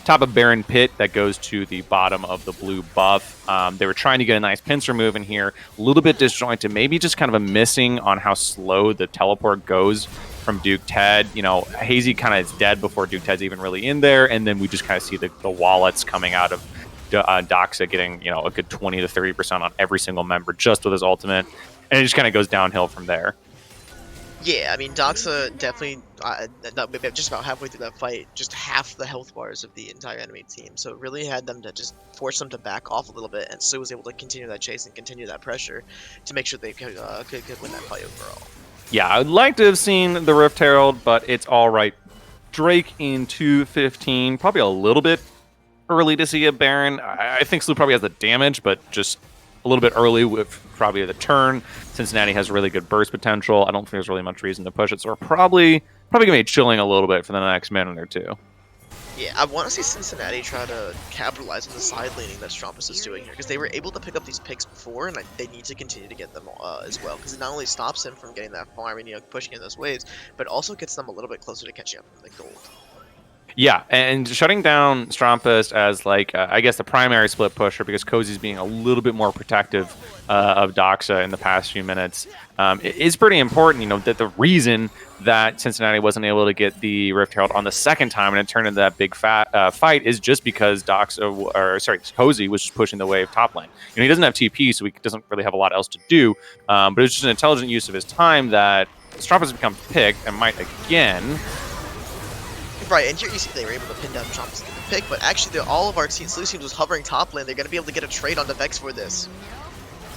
S1: top of Baron Pit that goes to the bottom of the blue buff. They were trying to get a nice pincer move in here, a little bit disjointed, maybe just kind of a missing on how slow the teleport goes from Duke Ted. You know, Hazy kind of is dead before Duke Ted's even really in there, and then we just kind of see the wallets coming out of Doxa getting, you know, a good 20 to 30% on every single member just with his ultimate, and it just kind of goes downhill from there.
S2: Yeah, I mean, Doxa definitely just about halfway through that fight, just half the health bars of the entire enemy team. So it really had them to just force them to back off a little bit, and Sue was able to continue that chase and continue that pressure to make sure they could win that fight overall.
S1: Yeah, I'd like to have seen the Rift Herald, but it's all right. Drake in 215, probably a little bit early to see a Baron. I think Slew probably has the damage, but just a little bit early with probably the turn. Cincinnati has really good burst potential. I don't think there's really much reason to push it, so we're probably gonna be chilling a little bit for the next minute or two.
S2: Yeah, I want to see Cincinnati try to capitalize on the side laning that Strumpus is doing here, because they were able to pick up these picks before, and they need to continue to get them as well, because it not only stops him from getting that farm and pushing in those waves, but also gets them a little bit closer to catching up in the gold.
S1: Yeah, and shutting down Strumpus as like I guess the primary split pusher because Cozy's being a little bit more protective of Doxa in the past few minutes is pretty important. You know that the reason that Cincinnati wasn't able to get the Rift Herald on the second time and it turned into that big fat fight is just because Cozy was just pushing the wave top lane. You know, he doesn't have TP, so he doesn't really have a lot else to do. But it's just an intelligent use of his time that Strumpus has become picked and might again.
S2: Right, and here you see they were able to pin down Chomps to get the pick, but actually all of our Slew teams was hovering top lane. They're going to be able to get a trade on the Vex for this.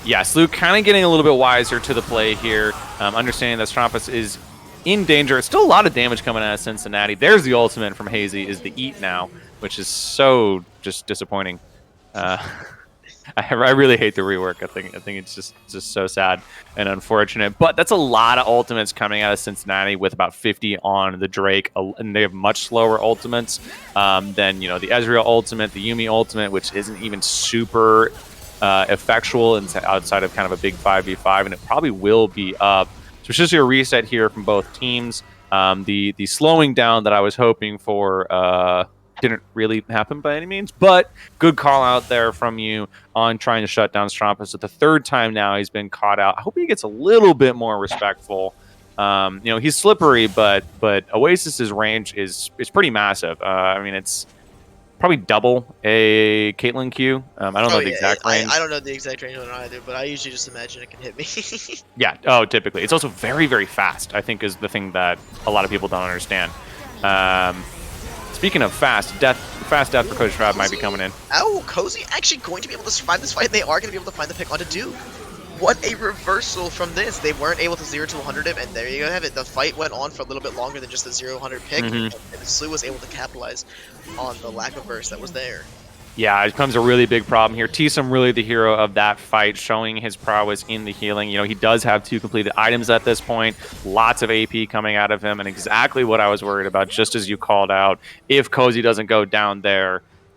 S1: Yeah, Slew kind of getting a little bit wiser to the play here, understanding that Strumpus is in danger. It's still a lot of damage coming out of Cincinnati. There's the ultimate from Hazy, is the eat now, which is so just disappointing. I really hate the rework. I think it's just so sad and unfortunate. But that's a lot of ultimates coming out of Cincinnati with about 50 on the Drake, and they have much slower ultimates than the Ezreal ultimate, the Yuumi ultimate, which isn't even super effectual outside of kind of a big 5v5, and it probably will be up. So it's just a reset here from both teams. The slowing down that I was hoping for didn't really happen by any means, but good call out there from you on trying to shut down Strumpus. At the third time now he's been caught out. I hope he gets a little bit more respectful. He's slippery, but Oasis's range is pretty massive. I mean, it's probably double a Caitlyn Q. I don't know the exact range.
S2: I don't know the exact range on it either, but I usually just imagine it can hit me.
S1: Yeah. Oh, typically. It's also very, very fast, I think, is the thing that a lot of people don't understand. Speaking of fast death for Coach Shroud might be coming in.
S2: Oh, Cozy actually going to be able to survive this fight. They are going to be able to find the pick onto Duke. What a reversal from this. They weren't able to 0 to 100 him, and there you have it. The fight went on for a little bit longer than just the 0-100 pick, and Slew was able to capitalize on the lack of burst that was there.
S1: Yeah, it becomes a really big problem here. Tsum really the hero of that fight, showing his prowess in the healing. He does have 2 completed items at this point. Lots of AP coming out of him, and exactly what I was worried about, just as you called out. If Cozy doesn't go down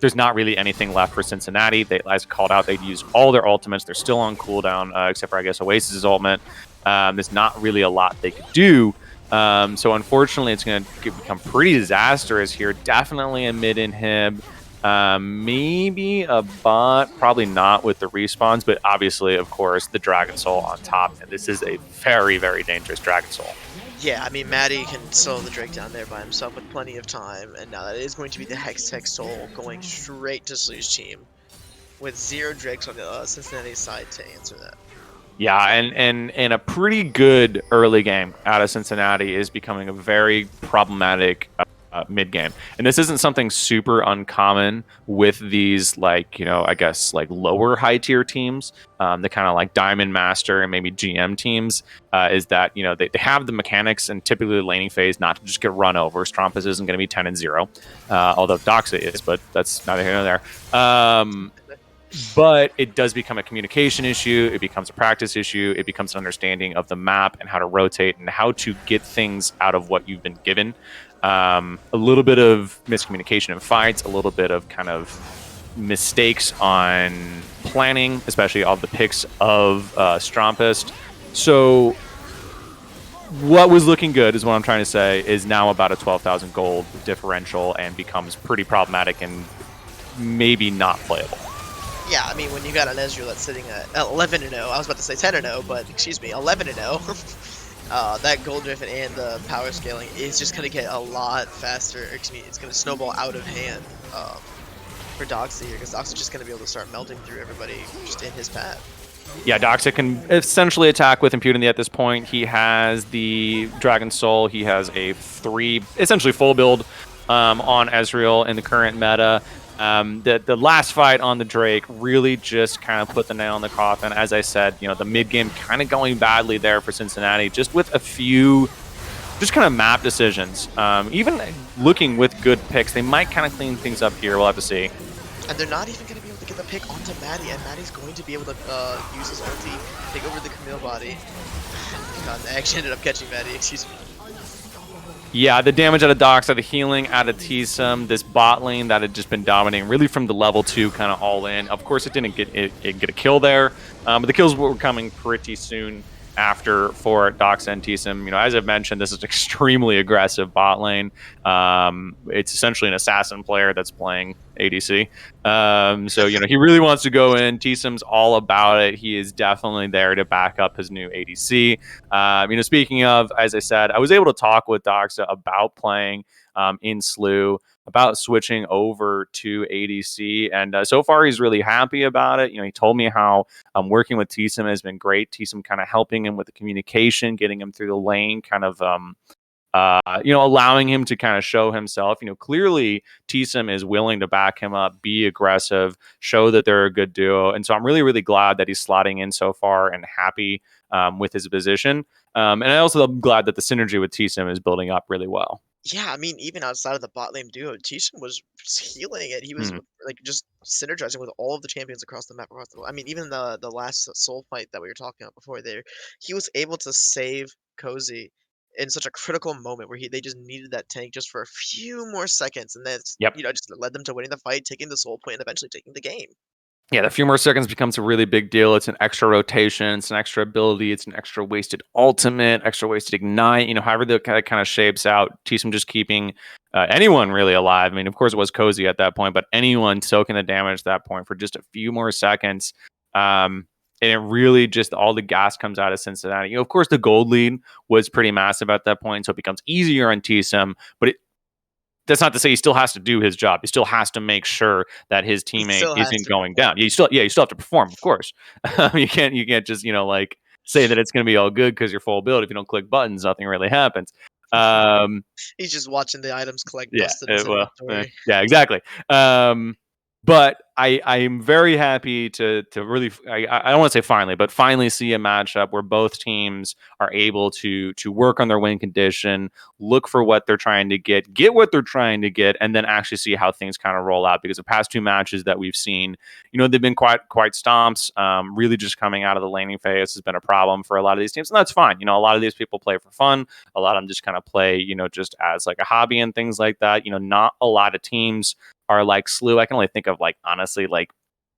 S1: there's not really anything left for Cincinnati. As called out, they'd use all their ultimates. They're still on cooldown, except for, I guess, Oasis's ultimate. There's not really a lot they could do. So unfortunately, it's going to become pretty disastrous here. Definitely a mid inhib. Maybe a bot, probably not with the respawns, but obviously, of course, the Dragon Soul on top. And this is a very, very dangerous Dragon Soul.
S2: Yeah, I mean, Maddie can solo the Drake down there by himself with plenty of time, and now that is going to be the Hextech Soul going straight to Slew's team with 0 Drakes on the Cincinnati side to answer that.
S1: Yeah, and a pretty good early game out of Cincinnati is becoming a very problematic mid game, and this isn't something super uncommon with these I guess lower high tier teams, the kind of like Diamond Master and maybe GM teams, is that they have the mechanics and typically the laning phase not to just get run over. Strumpus isn't going to be 10-0, although Doxa is, but that's neither here nor there. But it does become a communication issue. It becomes a practice issue. It becomes an understanding of the map and how to rotate and how to get things out of what you've been given. A little bit of miscommunication in fights, a little bit of kind of mistakes on planning, especially of the picks of Strumpus. So what was looking good is what I'm trying to say is now about a 12,000 gold differential and becomes pretty problematic and maybe not playable.
S2: Yeah, I mean, when you got an Ezreal that's sitting at 11-0, I was about to say 10-0, but excuse me, 11-0. That gold drift and the power scaling is just going to get a lot faster. Excuse me, it's going to snowball out of hand for Doxa here, because Doxa's just going to be able to start melting through everybody just in his path.
S1: Yeah, Doxa can essentially attack with impunity at this point. He has the Dragon Soul. He has a 3, essentially full build on Ezreal in the current meta. The last fight on the Drake really just kind of put the nail in the coffin. As I said, the mid game kind of going badly there for Cincinnati, just with a few just kind of map decisions. Even looking with good picks, they might kind of clean things up here. We'll have to see.
S2: And they're not even going to be able to get the pick onto Maddie, and Maddie's going to be able to use his ulti, take over the Camille body. God, they actually ended up catching Maddie, excuse me.
S1: Yeah, the damage out of Doxa, the healing out of Tsum, this bot lane that had just been dominating really from the level 2 kind of all in. Of course, it didn't get a kill there, but the kills were coming pretty soon after for Doxa and Tsum. As I've mentioned, this is an extremely aggressive bot lane. It's essentially an assassin player that's playing ADC. So, he really wants to go in. Tsum's all about it. He is definitely there to back up his new ADC. Speaking of, as I said, I was able to talk with Doxa about playing in Slew, about switching over to ADC, and so far he's really happy about it. He told me how working with Tsum has been great. Tsum kind of helping him with the communication, getting him through the lane, kind of allowing him to kind of show himself. Clearly Tsum is willing to back him up, be aggressive, show that they're a good duo. And so I'm really, really glad that he's slotting in so far and happy with his position. And I also am glad that the synergy with Tsum is building up really well.
S2: Yeah, I mean, even outside of the bot lane duo, Tishan was healing it. He was like just synergizing with all of the champions across the map. I mean, even the last soul fight that we were talking about before there, he was able to save Cozy in such a critical moment where they just needed that tank just for a few more seconds, and then
S1: Yep.
S2: just led them to winning the fight, taking the soul point, and eventually taking the game.
S1: Yeah, the few more seconds becomes a really big deal. It's an extra rotation, it's an extra ability, it's an extra wasted ultimate, extra wasted ignite. However that kind of shapes out. Tsum just keeping anyone really alive. I mean, of course it was Cozy at that point, but anyone soaking the damage at that point for just a few more seconds. And it really just all the gas comes out of Cincinnati. Of course, the gold lead was pretty massive at that point, so it becomes easier on Tsum, but that's not to say he still has to do his job. He still has to make sure that his teammate isn't going down. You still have to perform, of course. You can't just say that it's going to be all good because you're full build. If you don't click buttons, nothing really happens.
S2: He's just watching the items collect
S1: Yeah,
S2: dust in his inventory.
S1: yeah, exactly. But I am very happy to really I don't want to say finally, but finally see a matchup where both teams are able to work on their win condition, look for what they're trying to get what they're trying to get, and then actually see how things kind of roll out. Because the past 2 matches that we've seen, they've been quite stomps. Really just coming out of the laning phase has been a problem for a lot of these teams, and that's fine. A lot of these people play for fun. A lot of them just kind of play, just as like a hobby and things like that. Not a lot of teams are like Slew. I can only think of honestly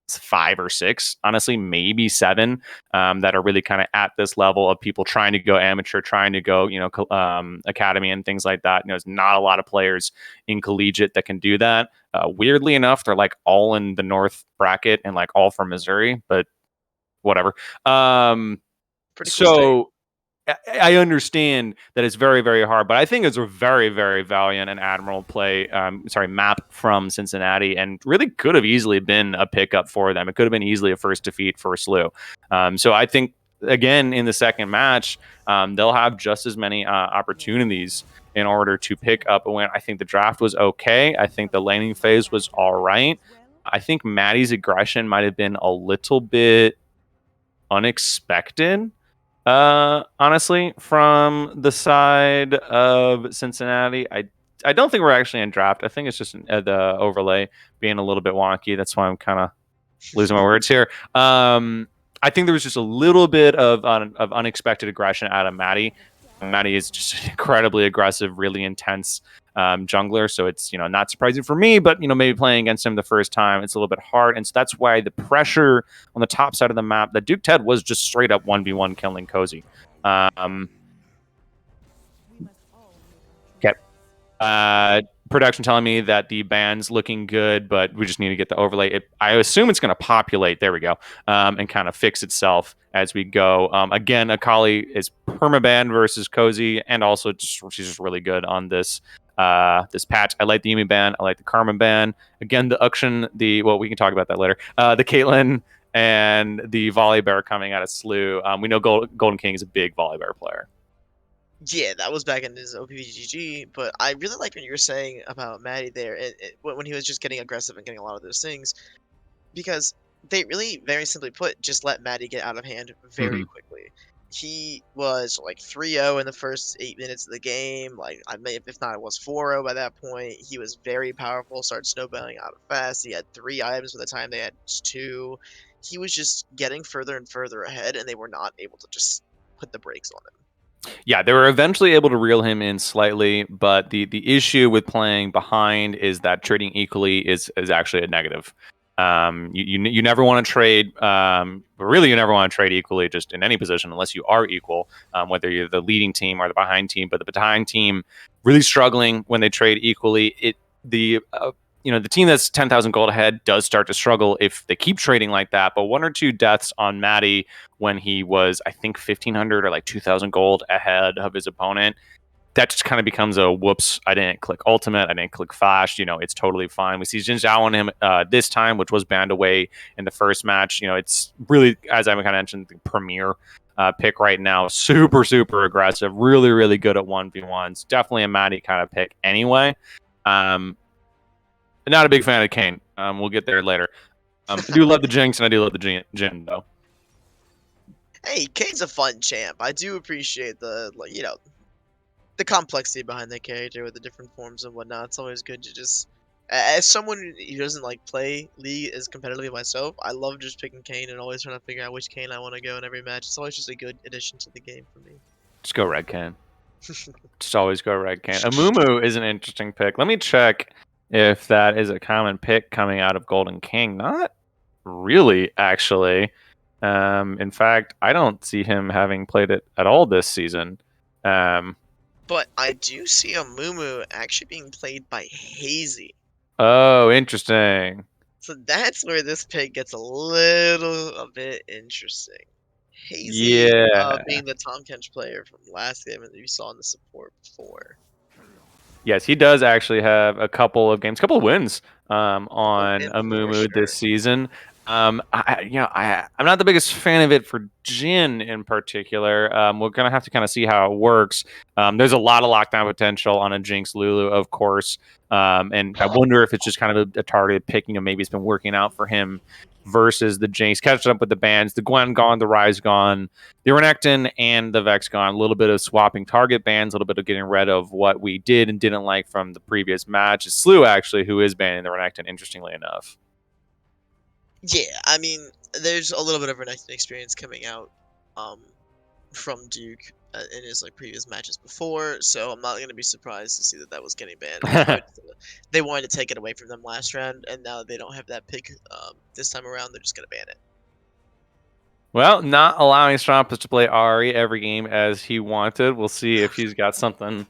S1: 5 or 6, honestly maybe 7, that are really kind of at this level of people trying to go amateur, trying to go academy and things like that. There's not a lot of players in collegiate that can do that. Weirdly enough, they're all in the North bracket and all from Missouri, but whatever.
S2: Pretty cool
S1: So I understand that it's very, very hard, but I think it's a very, very valiant and admirable map from Cincinnati, and really could have easily been a pickup for them. It could have been easily a first defeat for Slew. So I think, again, in the second match, they'll have just as many opportunities in order to pick up a win. I think the draft was okay. I think the laning phase was all right. I think Maddie's aggression might have been a little bit unexpected, honestly, from the side of Cincinnati. I don't think we're actually in draft. I think it's just the overlay being a little bit wonky. That's why I'm kind of losing my words here. I think there was just a little bit of unexpected aggression out of Maddie. Maddie is just incredibly aggressive, really intense jungler. So it's, not surprising for me, but, maybe playing against him the first time, it's a little bit hard. And so that's why the pressure on the top side of the map, that Duke Ted was just straight up 1v1 killing Cozy. Production telling me that the band's looking good, but we just need to get the overlay. I assume it's going to populate. There we go. And kind of fix itself as we go. Again, Akali is permaban versus Cozy, and also she's just really good on this this patch. I like the Yumi ban. I like the Karma ban. Again, the Ukshin, we can talk about that later. The Caitlyn and the Volibear coming out of Slew. We know Golden King is a big Volibear player.
S2: Yeah, that was back in his OPGG, but I really like what you were saying about Maddie there, when he was just getting aggressive and getting a lot of those things, because they really, very simply put, just let Maddie get out of hand very
S1: Mm-hmm.
S2: quickly. He was like 3-0 in the first 8 minutes of the game. Like I may, if not, it was 4-0 by that point. He was very powerful. Started snowballing out fast. He had 3 items by the time they had two. He was just getting further and further ahead, and they were not able to just put the brakes on him.
S1: Yeah, they were eventually able to reel him in slightly, but the issue with playing behind is that trading equally is actually a negative. You never want to trade, but really you never want to trade equally just in any position unless you are equal, whether you're the leading team or the behind team. But the behind team really struggling when they trade equally. The team that's 10,000 gold ahead does start to struggle if they keep trading like that. But one or two deaths on Matty when he was, I think, 1,500 or like 2,000 gold ahead of his opponent, that just kind of becomes a whoops. I didn't click ultimate. I didn't click flash. It's totally fine. We see Jin Zhao on him this time, which was banned away in the first match. It's really, as I kind of mentioned, the premier pick right now. Super, super aggressive. Really, really good at 1v1s. Definitely a Matty kind of pick anyway. Not a big fan of Kane. We'll get there later. I do love the Jinx and I do love the Jin though.
S2: Hey, Kane's a fun champ. I do appreciate the complexity behind the character with the different forms and whatnot. It's always good to just, as someone who doesn't like play League as competitively myself, I love just picking Kane and always trying to figure out which Kane I want to go in every match. It's always just a good addition to the game for me.
S1: Just go red Kane. Just always go red Kane. Amumu is an interesting pick. Let me check if that is a common pick coming out of Golden King. Not really, actually. In fact, I don't see him having played it at all this season.
S2: But I do see a Mumu actually being played by Hazy.
S1: Oh, interesting.
S2: So that's where this pick gets a bit interesting. Hazy
S1: Yeah.
S2: being the Tom Kench player from last game that you saw in the support before.
S1: Yes, he does actually have a couple of games, couple of wins
S2: Couple
S1: on
S2: wins for
S1: Amumu this
S2: sure.
S1: season. I'm not the biggest fan of it for Jin in particular. We're gonna have to kind of see how it works. There's a lot of lockdown potential on a Jinx Lulu, of course, and I wonder if it's just kind of a targeted picking, and maybe it's been working out for him versus the Jinx. Catching up with the bans, the Gwen gone, the Rise gone, the Renekton and the Vex gone. A little bit of swapping target bans, a little bit of getting rid of what we did and didn't like from the previous match. It's Slew, actually, who is banning the Renekton, interestingly enough.
S2: Yeah, I mean, there's a little bit of Renekton experience coming out um, from Duke in his previous matches before, so I'm not gonna be surprised to see that that was getting banned. It's probably just they wanted to take it away from them last round, and now they don't have that pick this time around. They're just gonna ban it.
S1: Well, not allowing Strampus to play Ari every game as he wanted. We'll see if he's got something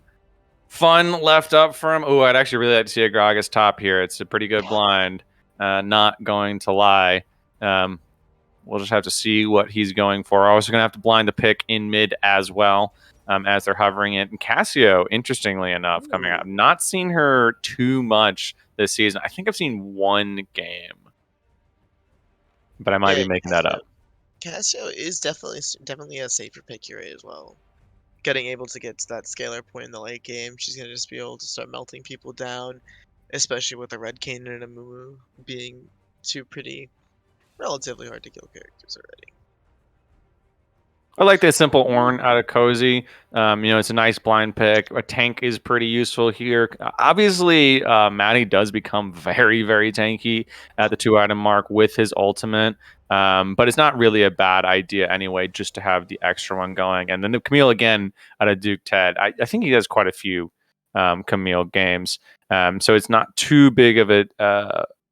S1: fun left up for him. Oh, I'd actually really like to see a Gragas top here. It's a pretty good blind. Not going to lie. We'll just have to see what he's going for. We're also going to have to blind the pick in mid as well, as they're hovering it. And Cassio, interestingly enough, coming out. I've not seen her too much this season. I think I've seen one game, but I might
S2: Yeah,
S1: be making that up.
S2: Casio is definitely a safer pick here as well. Getting able to get to that scalar point in the late game, she's gonna just be able to start melting people down, especially with a Red Cane and a Mumu being two pretty relatively hard to kill characters already.
S1: I like that simple Ornn out of Cozy. It's a nice blind pick. A tank is pretty useful here. Obviously, Matty does become very, very tanky at the 2 item mark with his ultimate. But it's not really a bad idea anyway, just to have the extra one going. And then the Camille again out of Duke Ted. I think he has quite a few Camille games. So it's not too big of an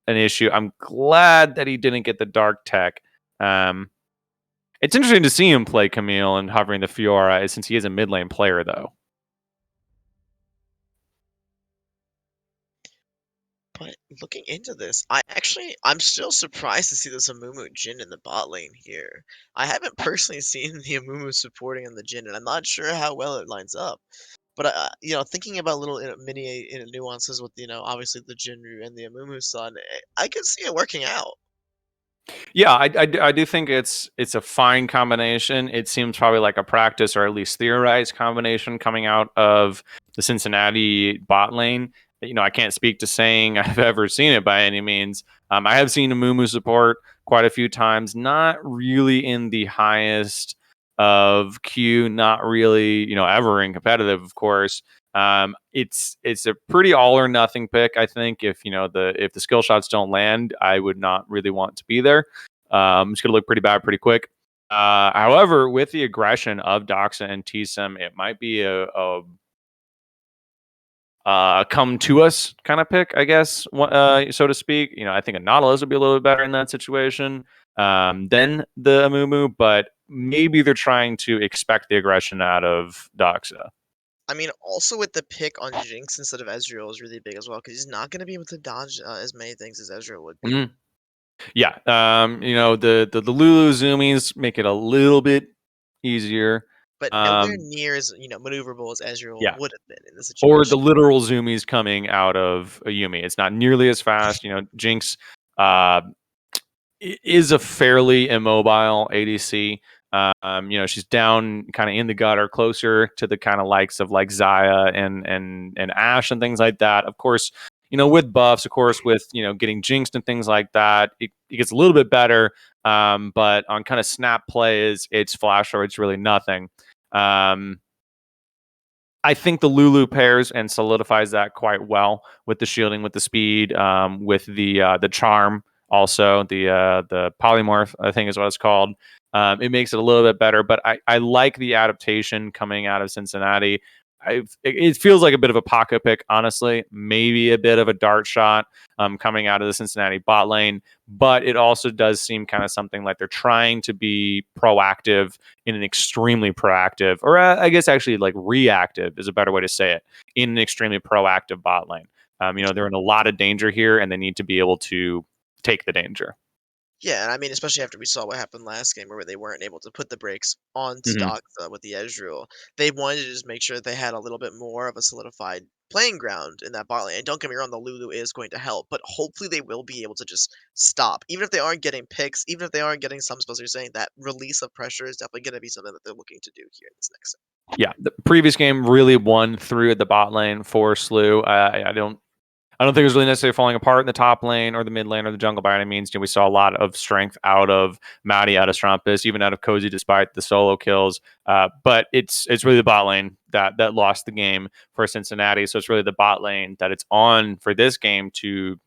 S1: issue. I'm glad that he didn't get the Dark Tech. It's interesting to see him play Camille and hovering the Fiora since he is a mid lane player, though.
S2: But looking into this, I'm still surprised to see this Amumu Jin in the bot lane here. I haven't personally seen the Amumu supporting on the Jin, and I'm not sure how well it lines up. But thinking about little mini nuances with obviously the Jinru and the Amumu Sun, I could see it working out.
S1: Yeah, I do think it's a fine combination. It seems probably like a practice or at least theorized combination coming out of the Cincinnati bot lane. I can't speak to saying I've ever seen it by any means. I have seen Amumu support quite a few times, not really in the highest of Q, not really, ever in competitive, of course. It's a pretty all or nothing pick. I think if the skill shots don't land, I would not really want to be there. It's going to look pretty bad pretty quick. However, with the aggression of Doxa and TSM, it might be a come to us kind of pick, I guess, so to speak. I think a Nautilus would be a little bit better in that situation than the Amumu, but maybe they're trying to expect the aggression out of Doxa.
S2: I mean, also with the pick on Jinx instead of Ezreal is really big as well because he's not going to be able to dodge as many things as Ezreal would be.
S1: Mhm. Yeah, the Lulu zoomies make it a little bit easier.
S2: But nowhere
S1: Um,
S2: near as maneuverable as Ezreal
S1: yeah,
S2: would have been in the
S1: or the
S2: situation.
S1: literal zoomies coming out of a Yumi. It's not nearly as fast. Jinx uh, is a fairly immobile ADC. She's down kind of in the gutter, closer to the kind of likes of like Zaya and Ash and things like that. Of course, with buffs, of course, with getting jinxed and things like that, it gets a little bit better. But on kind of snap plays, it's flash or it's really nothing. I think the Lulu pairs and solidifies that quite well with the shielding, with the speed, with the charm, also the polymorph, I think is what it's called. It makes it a little bit better, but I like the adaptation coming out of Cincinnati. It feels like a bit of a pocket pick, honestly. Maybe a bit of a dart shot coming out of the Cincinnati bot lane, but it also does seem kind of something like they're trying to be proactive in an extremely proactive, or I guess actually like reactive is a better way to say it, in an extremely proactive bot lane. They're in a lot of danger here, and they need to be able to take the danger.
S2: Yeah, and I mean, especially after we saw what happened last game where they weren't able to put the brakes on
S1: Hmm.
S2: stock with the Ezreal. They wanted to just make sure that they had a little bit more of a solidified playing ground in that bot lane. And don't get me wrong, the Lulu is going to help, but hopefully they will be able to just stop. Even if they aren't getting picks, even if they aren't getting some spells, you're saying that release of pressure is definitely going to be something that they're looking to do here in this next set.
S1: Yeah, the previous game really won through the bot lane for Slew. I don't think it was really necessarily falling apart in the top lane or the mid lane or the jungle by any means. We saw a lot of strength out of Maddie, out of Strumpus, even out of Cozy, despite the solo kills. But it's really the bot lane that lost the game for Cincinnati. So it's really the bot lane that it's on for this game to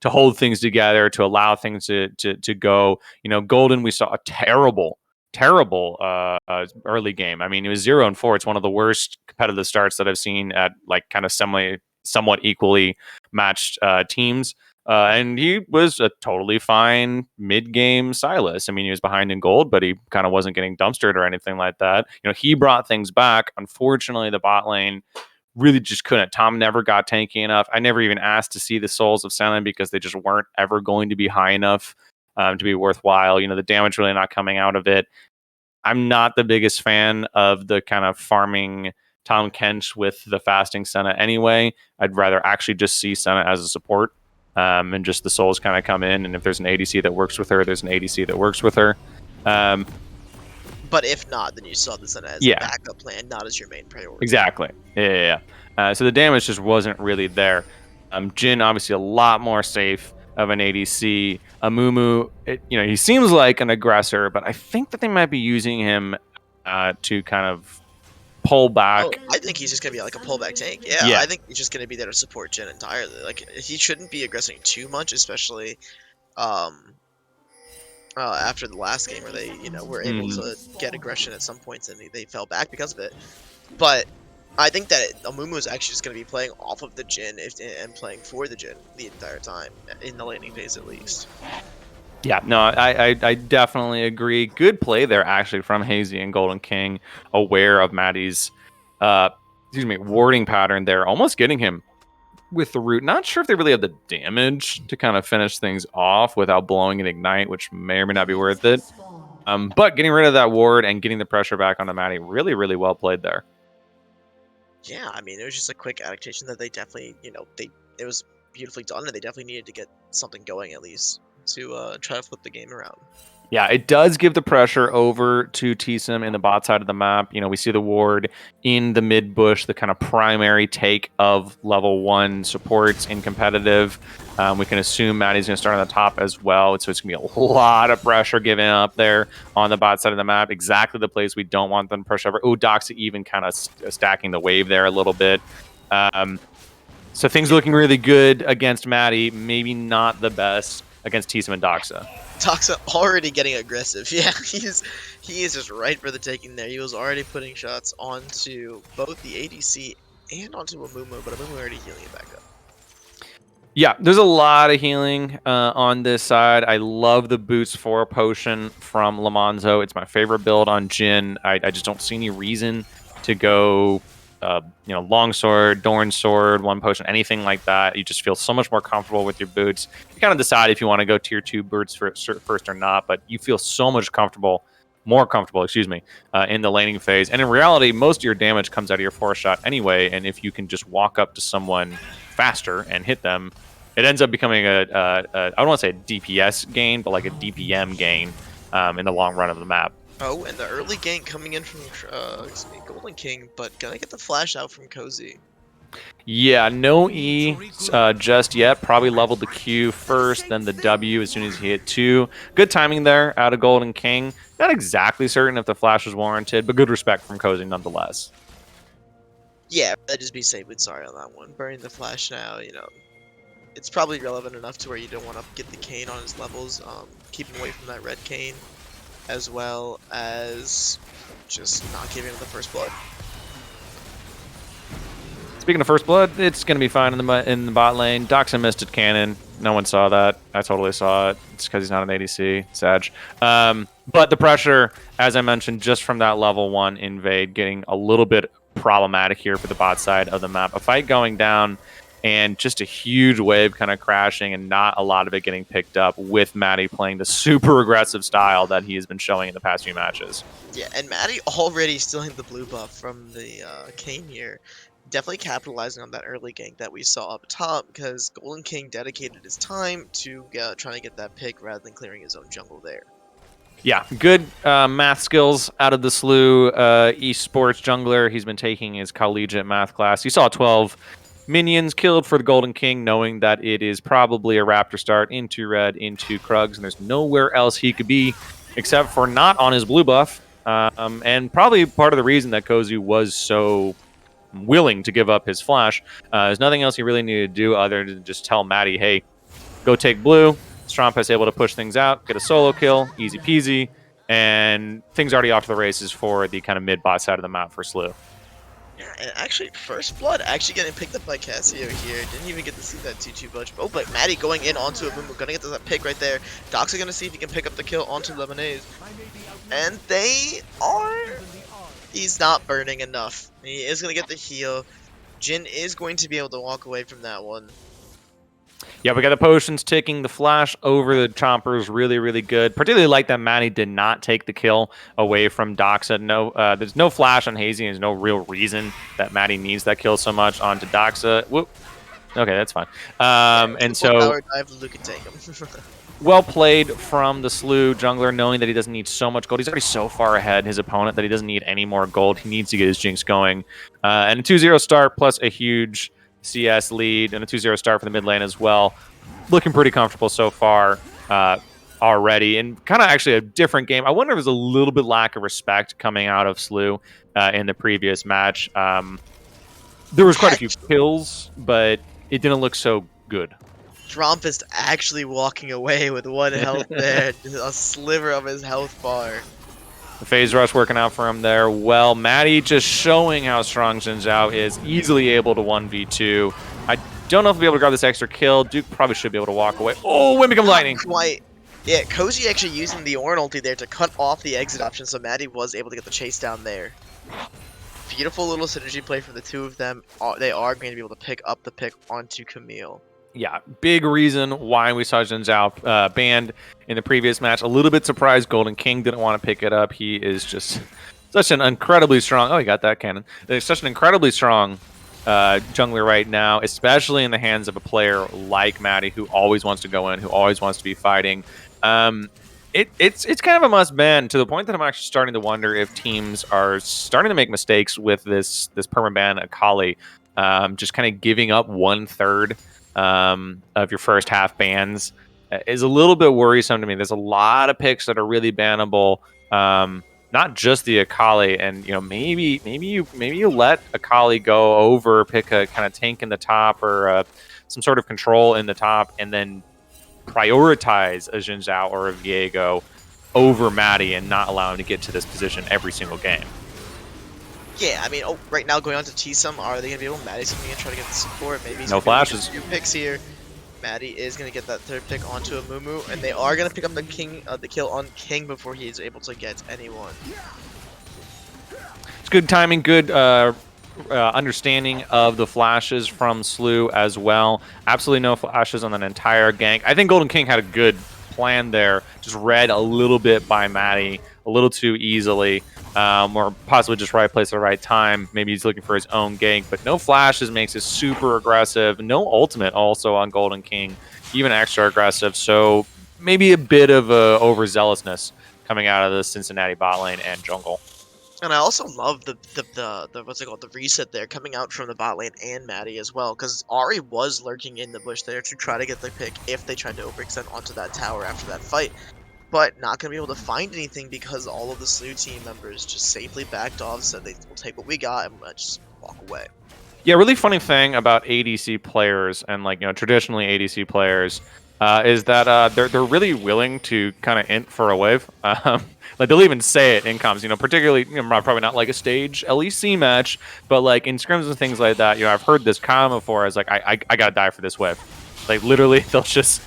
S1: hold things together, to allow things to go. Golden, we saw a terrible early game. I mean, it was 0-4. It's one of the worst competitive starts that I've seen at like kind of somewhat equally matched teams. And he was a totally fine mid-game Silas. I mean, he was behind in gold, but he kind of wasn't getting dumpstered or anything like that. He brought things back. Unfortunately, the bot lane really just couldn't. Tom never got tanky enough. I never even asked to see the souls of Senna because they just weren't ever going to be high enough to be worthwhile. The damage really not coming out of it. I'm not the biggest fan of the kind of farming Tom Kench with the fasting Senna anyway. I'd rather actually just see Senna as a support and just the souls kind of come in. And if there's an ADC that works with her, there's an ADC that works with her. Um,
S2: But if not, then you saw this as a
S1: yeah,
S2: backup plan, not as your main priority.
S1: exactly. Yeah. So the damage just wasn't really there. Jin obviously a lot more safe of an ADC. Amumu, he seems like an aggressor, but I think that they might be using him to kind of pull
S2: Oh,
S1: back.
S2: I think he's just gonna be like a pullback tank. Yeah,
S1: Yeah.
S2: I think he's just gonna be there to support Jin entirely. Like he shouldn't be aggressing too much, especially um after the last game where they were able
S1: Mhm.
S2: to get aggression at some points and they fell back because of it. But I think that Amumu is actually just gonna be playing off of the Jin and playing for the Jin the entire time in the laning phase at least.
S1: Yeah, no, I definitely agree. Good play there, actually, from Hazy and Golden King, aware of Maddie's, uh, warding pattern there, almost getting him with the root. Not sure if they really have the damage to kind of finish things off without blowing an ignite, which may or may not be worth it. But getting rid of that ward and getting the pressure back onto Maddie, really, really well played there.
S2: Yeah, I mean it was just a quick adaptation that they definitely they it was beautifully done and they definitely needed to get something going at least. to try to flip the game around.
S1: Yeah, it does give the pressure over to TSIM in the bot side of the map. You know, we see the ward in the mid bush, the kind of primary take of level 1 supports in competitive. We can assume Maddie's going to start on the top as well. So it's going to be a lot of pressure given up there on the bot side of the map. Exactly the place we don't want them to push over. Oh, Doxa even kind of stacking the wave there a little bit. So things looking really good against Maddie. Maybe not the best against TSIM and Doxa.
S2: Doxa already getting aggressive. Yeah, he is just right for the taking there. He was already putting shots onto both the ADC and onto Amumu, but Amumu already healing it back up.
S1: Yeah, there's a lot of healing on this side. I love the Boots 4 potion from Lamonzo. It's my favorite build on Jhin. I just don't see any reason to go longsword, Dorn sword, 1 potion, anything like that. You just feel so much more comfortable with your boots. You kind of decide if you want to go tier 2 boots first or not, but you feel so much more comfortable, in the laning phase. And in reality, most of your damage comes out of your 4-shot anyway, and if you can just walk up to someone faster and hit them, it ends up becoming I don't want to say a DPS gain, but like a DPM gain in the long run of the map.
S2: Oh, and the early gank coming in from Golden King, but gonna get the flash out from Cozy.
S1: Yeah, no E just yet. Probably leveled the Q first, then the W as soon as he hit 2. Good timing there out of Golden King. Not exactly certain if the flash was warranted, but good respect from Cozy nonetheless.
S2: Yeah, I'd just be safe with sorry on that one. Burning the flash now, it's probably relevant enough to where you don't want to get the Kayn on his levels. Keeping away from that red Kayn, as well as just not giving him the first blood.
S1: Speaking of first blood, it's going to be fine in the bot lane. Doxa missed a cannon. No one saw that. I totally saw it. It's because he's not an ADC. Sag. But the pressure, as I mentioned, just from that level 1 invade, getting a little bit problematic here for the bot side of the map. A fight going down and just a huge wave kind of crashing and not a lot of it getting picked up with Maddie playing the super aggressive style that he has been showing in the past few matches.
S2: Yeah, and Maddie already stealing the blue buff from the Kayn here. Definitely capitalizing on that early gank that we saw up top, because Golden King dedicated his time to trying to get that pick rather than clearing his own jungle there.
S1: Yeah, good math skills out of the Slew esports jungler. He's been taking his collegiate math class. You saw 12 minions killed for the Golden King, knowing that it is probably a Raptor start into red, into Krugs, and there's nowhere else he could be except for not on his blue buff. And probably part of the reason that Cozy was so willing to give up his flash. There's nothing else he really needed to do other than just tell Maddie, hey, go take blue. Strompas able to push things out, get a solo kill, easy peasy, and things already off to the races for the kind of mid-bot side of the map for Slew.
S2: Yeah, and actually, first blood actually getting picked up by Cassio here. Didn't even get to see that too much. Oh, but Maddie going in onto Amumu, gonna get to that pick right there. Doxa gonna see if he can pick up the kill onto Lemonade. And they are... He's not burning enough. He is going to get the heal. Jhin is going to be able to walk away from that one.
S1: Yeah, we got the potions ticking. The flash over the chomper is really, really good. Particularly like that Maddie did not take the kill away from Doxa. No, there's no flash on Hazy, and there's no real reason that Maddie needs that kill so much onto Doxa. Whoop. Okay, that's fine. And so...
S2: Power dive, Luke can take him.
S1: Well played from the Slew jungler, knowing that he doesn't need so much gold. He's already so far ahead his opponent that he doesn't need any more gold. He needs to get his Jinx going. And a 2-0 start plus a huge CS lead and a 2-0 start for the mid lane as well. Looking pretty comfortable so far already. And kind of actually a different game. I wonder if there's a little bit lack of respect coming out of Slew in the previous match. There was quite a few kills, but it didn't look so good.
S2: Strompas actually walking away with 1 health there. A sliver of his health bar.
S1: The phase rush working out for him there. Well, Maddie just showing how strong Xin Zhao is. Easily able to 1v2. I don't know if he'll be able to grab this extra kill. Duke probably should be able to walk away. Oh, Wind Become Lightning.
S2: Quite. Yeah, Cozy actually using the Ornn ulti there to cut off the exit option, so Maddie was able to get the chase down there. Beautiful little synergy play from the two of them. They are going to be able to pick up the pick onto Camille.
S1: Yeah, big reason why we saw Xin Zhao banned in the previous match. A little bit surprised Golden King didn't want to pick it up. He is just such an incredibly strong... Oh, he got that cannon. There's such an incredibly strong jungler right now, especially in the hands of a player like Maddie, who always wants to go in, who always wants to be fighting. It's kind of a must ban, to the point that I'm actually starting to wonder if teams are starting to make mistakes with this permaban Akali, just kind of giving up 1/3 of your first half bans is a little bit worrisome to me. There's a lot of picks that are really bannable. Not just the Akali, and maybe you let Akali go over, pick a kind of tank in the top, or some sort of control in the top, and then prioritize a Xin Zhao or a Viego over Maddie and not allow him to get to this position every single game.
S2: Yeah, I mean, right now going on to T-Sum, are they going to be able to Maddie's going to try to get the support? Maybe he's
S1: no flashes.
S2: 2 picks here. Maddie is going to get that 3rd pick onto a Mumu, and they are going to pick up the kill on King before he's able to get anyone.
S1: It's good timing, good understanding of the flashes from Slew as well. Absolutely no flashes on that entire gank. I think Golden King had a good plan there, just read a little bit by Maddie, a little too easily, or possibly just right place at the right time. Maybe he's looking for his own gank, but no flashes makes it super aggressive. No ultimate also on Golden King, even extra aggressive. So maybe a bit of overzealousness coming out of the Cincinnati bot lane and jungle.
S2: And I also love the what's it called, the reset there coming out from the bot lane and Maddie as well, because Ahri was lurking in the bush there to try to get the pick if they tried to overextend onto that tower after that fight, but not going to be able to find anything because all of the Slew team members just safely backed off, said they will take what we got and just walk away.
S1: Yeah, really funny thing about ADC players and traditionally ADC players is that they're really willing to kind of int for a wave. Like they'll even say it in comms, particularly probably not like a stage LEC match, but like in scrims and things like that. I've heard this comment before as like I gotta die for this wave. Like literally, they'll just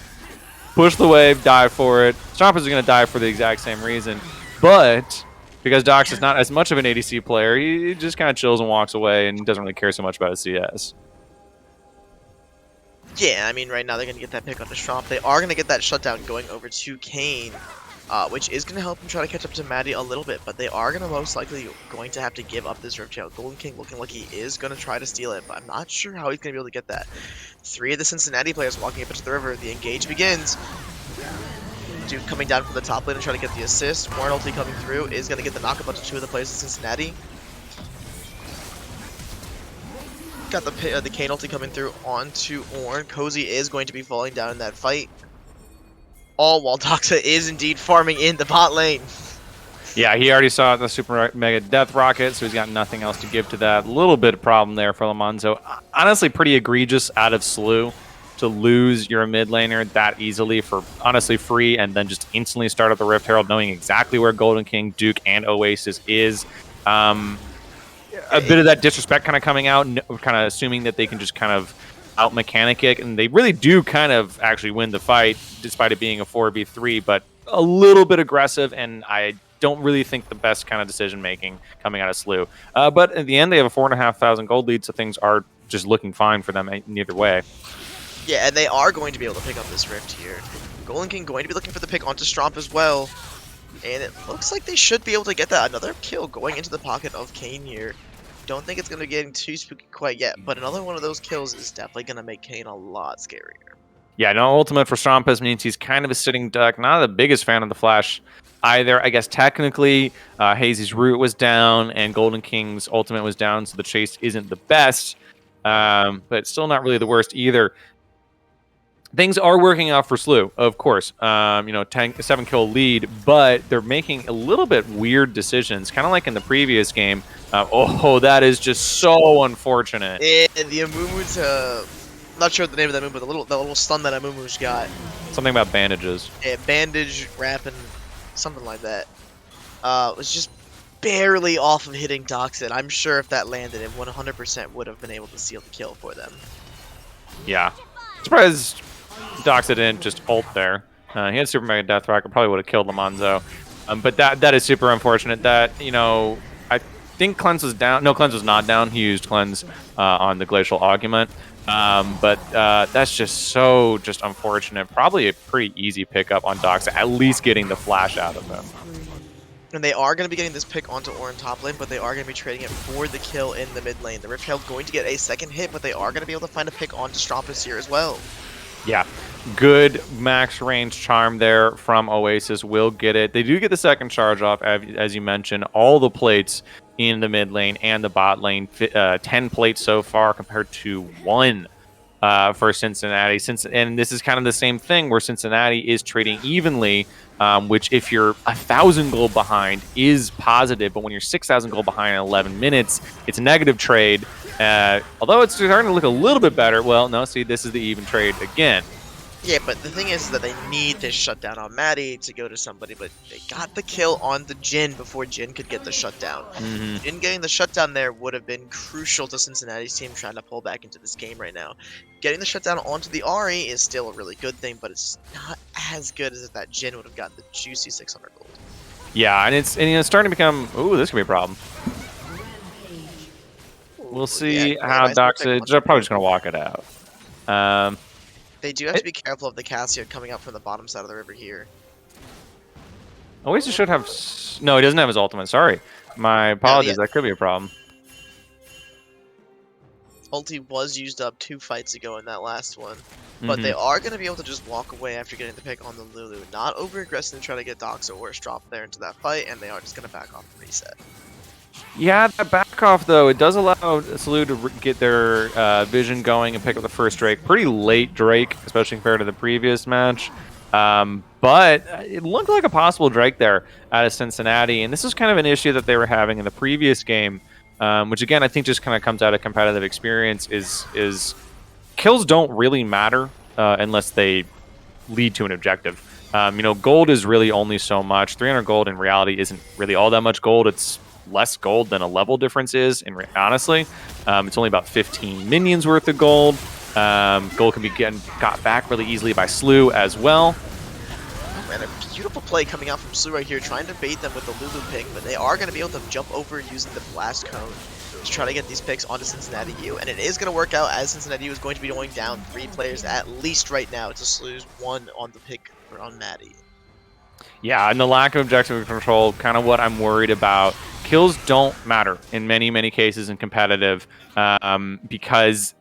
S1: push the wave, die for it. Stompers is gonna die for the exact same reason, but because Dox is not as much of an ADC player, he just kind of chills and walks away and doesn't really care so much about his CS.
S2: Yeah, I mean, right now they're going to get that pick on the Stromp. They are going to get that shutdown going over to Kane, which is going to help him try to catch up to Maddie a little bit, but they are going to most likely going to have to give up this Rift Trail. Golden King looking like he is going to try to steal it, but I'm not sure how he's going to be able to get that. 3 of the Cincinnati players walking up into the river. The engage begins. Duke coming down from the top lane and trying to get the assist. Warren ulti coming through is going to get the knockup onto 2 of the players in Cincinnati. Got the Kane ulti coming through onto Ornn. Cozy is going to be falling down in that fight. All while Doxa is indeed farming in the bot lane.
S1: Yeah, he already saw the super mega death rocket, so he's got nothing else to give to that. A little bit of problem there for Lamonzo. Honestly, pretty egregious out of Slew to lose your mid laner that easily for honestly free, and then just instantly start up the Rift Herald, knowing exactly where Golden King, Duke, and Oasis is. A bit of that disrespect kind of coming out, kind of assuming that they can just kind of out mechanic it, and they really do kind of actually win the fight despite it being a 4v3, but a little bit aggressive, and I don't really think the best kind of decision making coming out of Slew. But at the end, they have a 4,500 gold lead, so things are just looking fine for them either way.
S2: Yeah, and they are going to be able to pick up this Rift here. Golden King going to be looking for the pick onto Stromp as well. And it looks like they should be able to get that. Another kill going into the pocket of Kane here. Don't think it's going to be getting too spooky quite yet, but another one of those kills is definitely going to make Kane a lot scarier.
S1: Yeah, no ultimate for Strompus means he's kind of a sitting duck. Not the biggest fan of the Flash either. I guess technically Hazy's root was down and Golden King's ultimate was down, so the chase isn't the best, but still not really the worst either. Things are working out for Slew, of course. 7-kill lead, but they're making a little bit weird decisions, kind of like in the previous game. That is just so unfortunate.
S2: The Amumu's, not sure the name of that move, but the little stun that Amumu's got.
S1: Something about bandages.
S2: Yeah, bandage, wrapping, something like that. Was just barely off of hitting Doxit. I'm sure if that landed, it 100% would have been able to seal the kill for them.
S1: Yeah. Surprised Doxit didn't just ult there. He had Super Mega Death Rocket, probably would have killed Lamonzo. But that is super unfortunate that, I think Cleanse was down. No, Cleanse was not down. He used Cleanse on the Glacial Augment. But that's just unfortunate. Probably a pretty easy pickup on Doxit, at least getting the flash out of him.
S2: And they are going to be getting this pick onto Orin top lane, but they are going to be trading it for the kill in the mid lane. The Rift Herald going to get a second hit, but they are going to be able to find a pick onto Strampus here as well.
S1: Yeah, good max range charm there from Oasis. Will get it. They do get the second charge off, as you mentioned. All the plates in the mid lane and the bot lane, 10 plates so far compared to 1 for Cincinnati. And this is kind of the same thing where Cincinnati is trading evenly, which if you're 1,000 gold behind is positive, but when you're 6,000 gold behind in 11 minutes, it's a negative trade. Although it's starting to look a little bit better. Well, no, see, this is the even trade again.
S2: Yeah, but the thing is that they need this shutdown on Maddie to go to somebody, but they got the kill on the Jhin before Jhin could get the shutdown. Jhin getting the shutdown there would have been crucial to Cincinnati's team trying to pull back into this game right now. Getting the shutdown onto the Ahri is still a really good thing, but it's not as good as if that Jhin would have gotten the juicy 600 gold.
S1: Yeah, and it's starting to become, ooh, this could be a problem. We'll see how Doxage. They're probably just going to walk it out.
S2: They do have to be careful of the Cassio coming up from the bottom side of the river here.
S1: Oasis should have... No, he doesn't have his ultimate. Sorry. My apologies. That could be a problem.
S2: Ulti was used up 2 fights ago in that last one. But they are going to be able to just walk away after getting the pick on the Lulu. Not over-aggressive and try to get Doxa or Strop there into that fight, and they are just going to back off and reset.
S1: Yeah, that back off, though, it does allow Salute to get their vision going and pick up the first Drake. Pretty late Drake, especially compared to the previous match. But it looked like a possible Drake there out of Cincinnati. And this is kind of an issue that they were having in the previous game, which, again, I think just kind of comes out of competitive experience, is kills don't really matter unless they lead to an objective. You know, gold is really only so much. 300 gold in reality isn't really all that much gold. It's less gold than a level difference is, and honestly, it's only about 15 minions worth of gold. Gold can be got back really easily by Slew as well.
S2: Oh, and a beautiful play coming out from Slew right here, trying to bait them with the Lulu pick, but they are going to be able to jump over using the Blast Cone to try to get these picks onto Cincinnati U, and it is going to work out as Cincinnati U is going to be going down 3 players at least right now to Slew's 1 on the pick on Maddie.
S1: Yeah, and the lack of objective control, kind of what I'm worried about. Kills don't matter in many, many cases in competitive because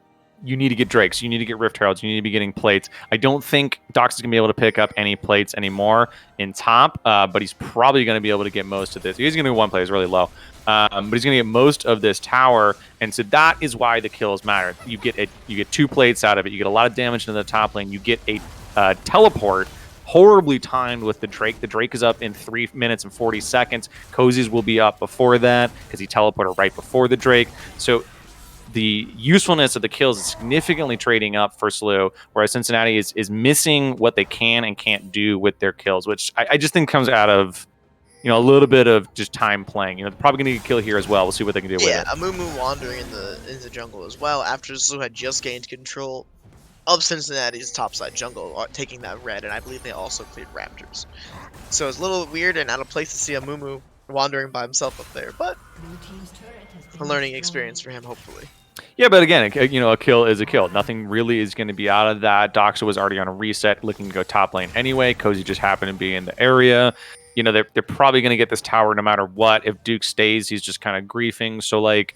S1: you need to get Drakes, you need to get Rift Heralds, you need to be getting plates. I don't think Dox is going to be able to pick up any plates anymore in top, but he's probably going to be able to get most of this. He's going to be 1 play, it's really low. But he's going to get most of this tower, and so that is why the kills matter. You get 2 plates out of it, you get a lot of damage into the top lane, you get a teleport, horribly timed with the Drake. The Drake is up in 3 minutes and 40 seconds. Cozy's will be up before that because he teleported right before the Drake. So the usefulness of the kills is significantly trading up for Slew, whereas Cincinnati is missing what they can and can't do with their kills, which I just think comes out of, you know, a little bit of just time playing. You know, they're probably going to get a kill here as well. We'll see what they can do with it.
S2: Yeah, a Mumu wandering in the jungle as well after Slew had just gained control of Cincinnati's topside jungle, taking that red, and I believe they also cleared Raptors. So it's a little weird and out of place to see a Mumu wandering by himself up there, but a learning experience for him, hopefully.
S1: Yeah, but again, you know, a kill is a kill. Nothing really is going to be out of that. Doxa was already on a reset, looking to go top lane anyway. Cozy just happened to be in the area. You know, they're probably going to get this tower no matter what. If Duke stays, he's just kind of griefing. So, like,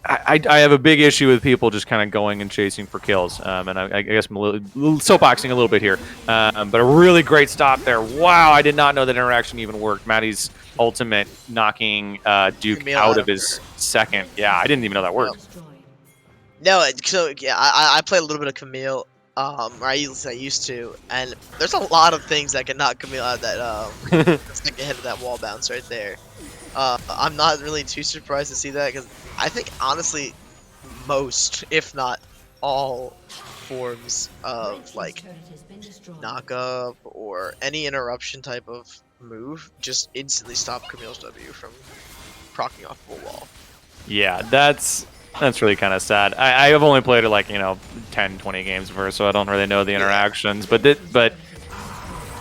S1: I have a big issue with people just kind of going and chasing for kills, and I guess I'm a little soapboxing a little bit here, but a really great stop there. Wow, I did not know that interaction even worked. Maddie's ultimate knocking Duke out of his second. Yeah, I didn't even know that worked.
S2: No, so yeah, I play a little bit of Camille, or I used to, and there's a lot of things that can knock Camille out of that second hit of that wall bounce right there. I'm not really too surprised to see that because I think honestly most, if not all, forms of like knock-up or any interruption type of move just instantly stop Camille's W from proccing off full wall.
S1: Yeah, that's really kind of sad. I have only played it like, you know, 10, 20 games of her, so I don't really know the interactions. But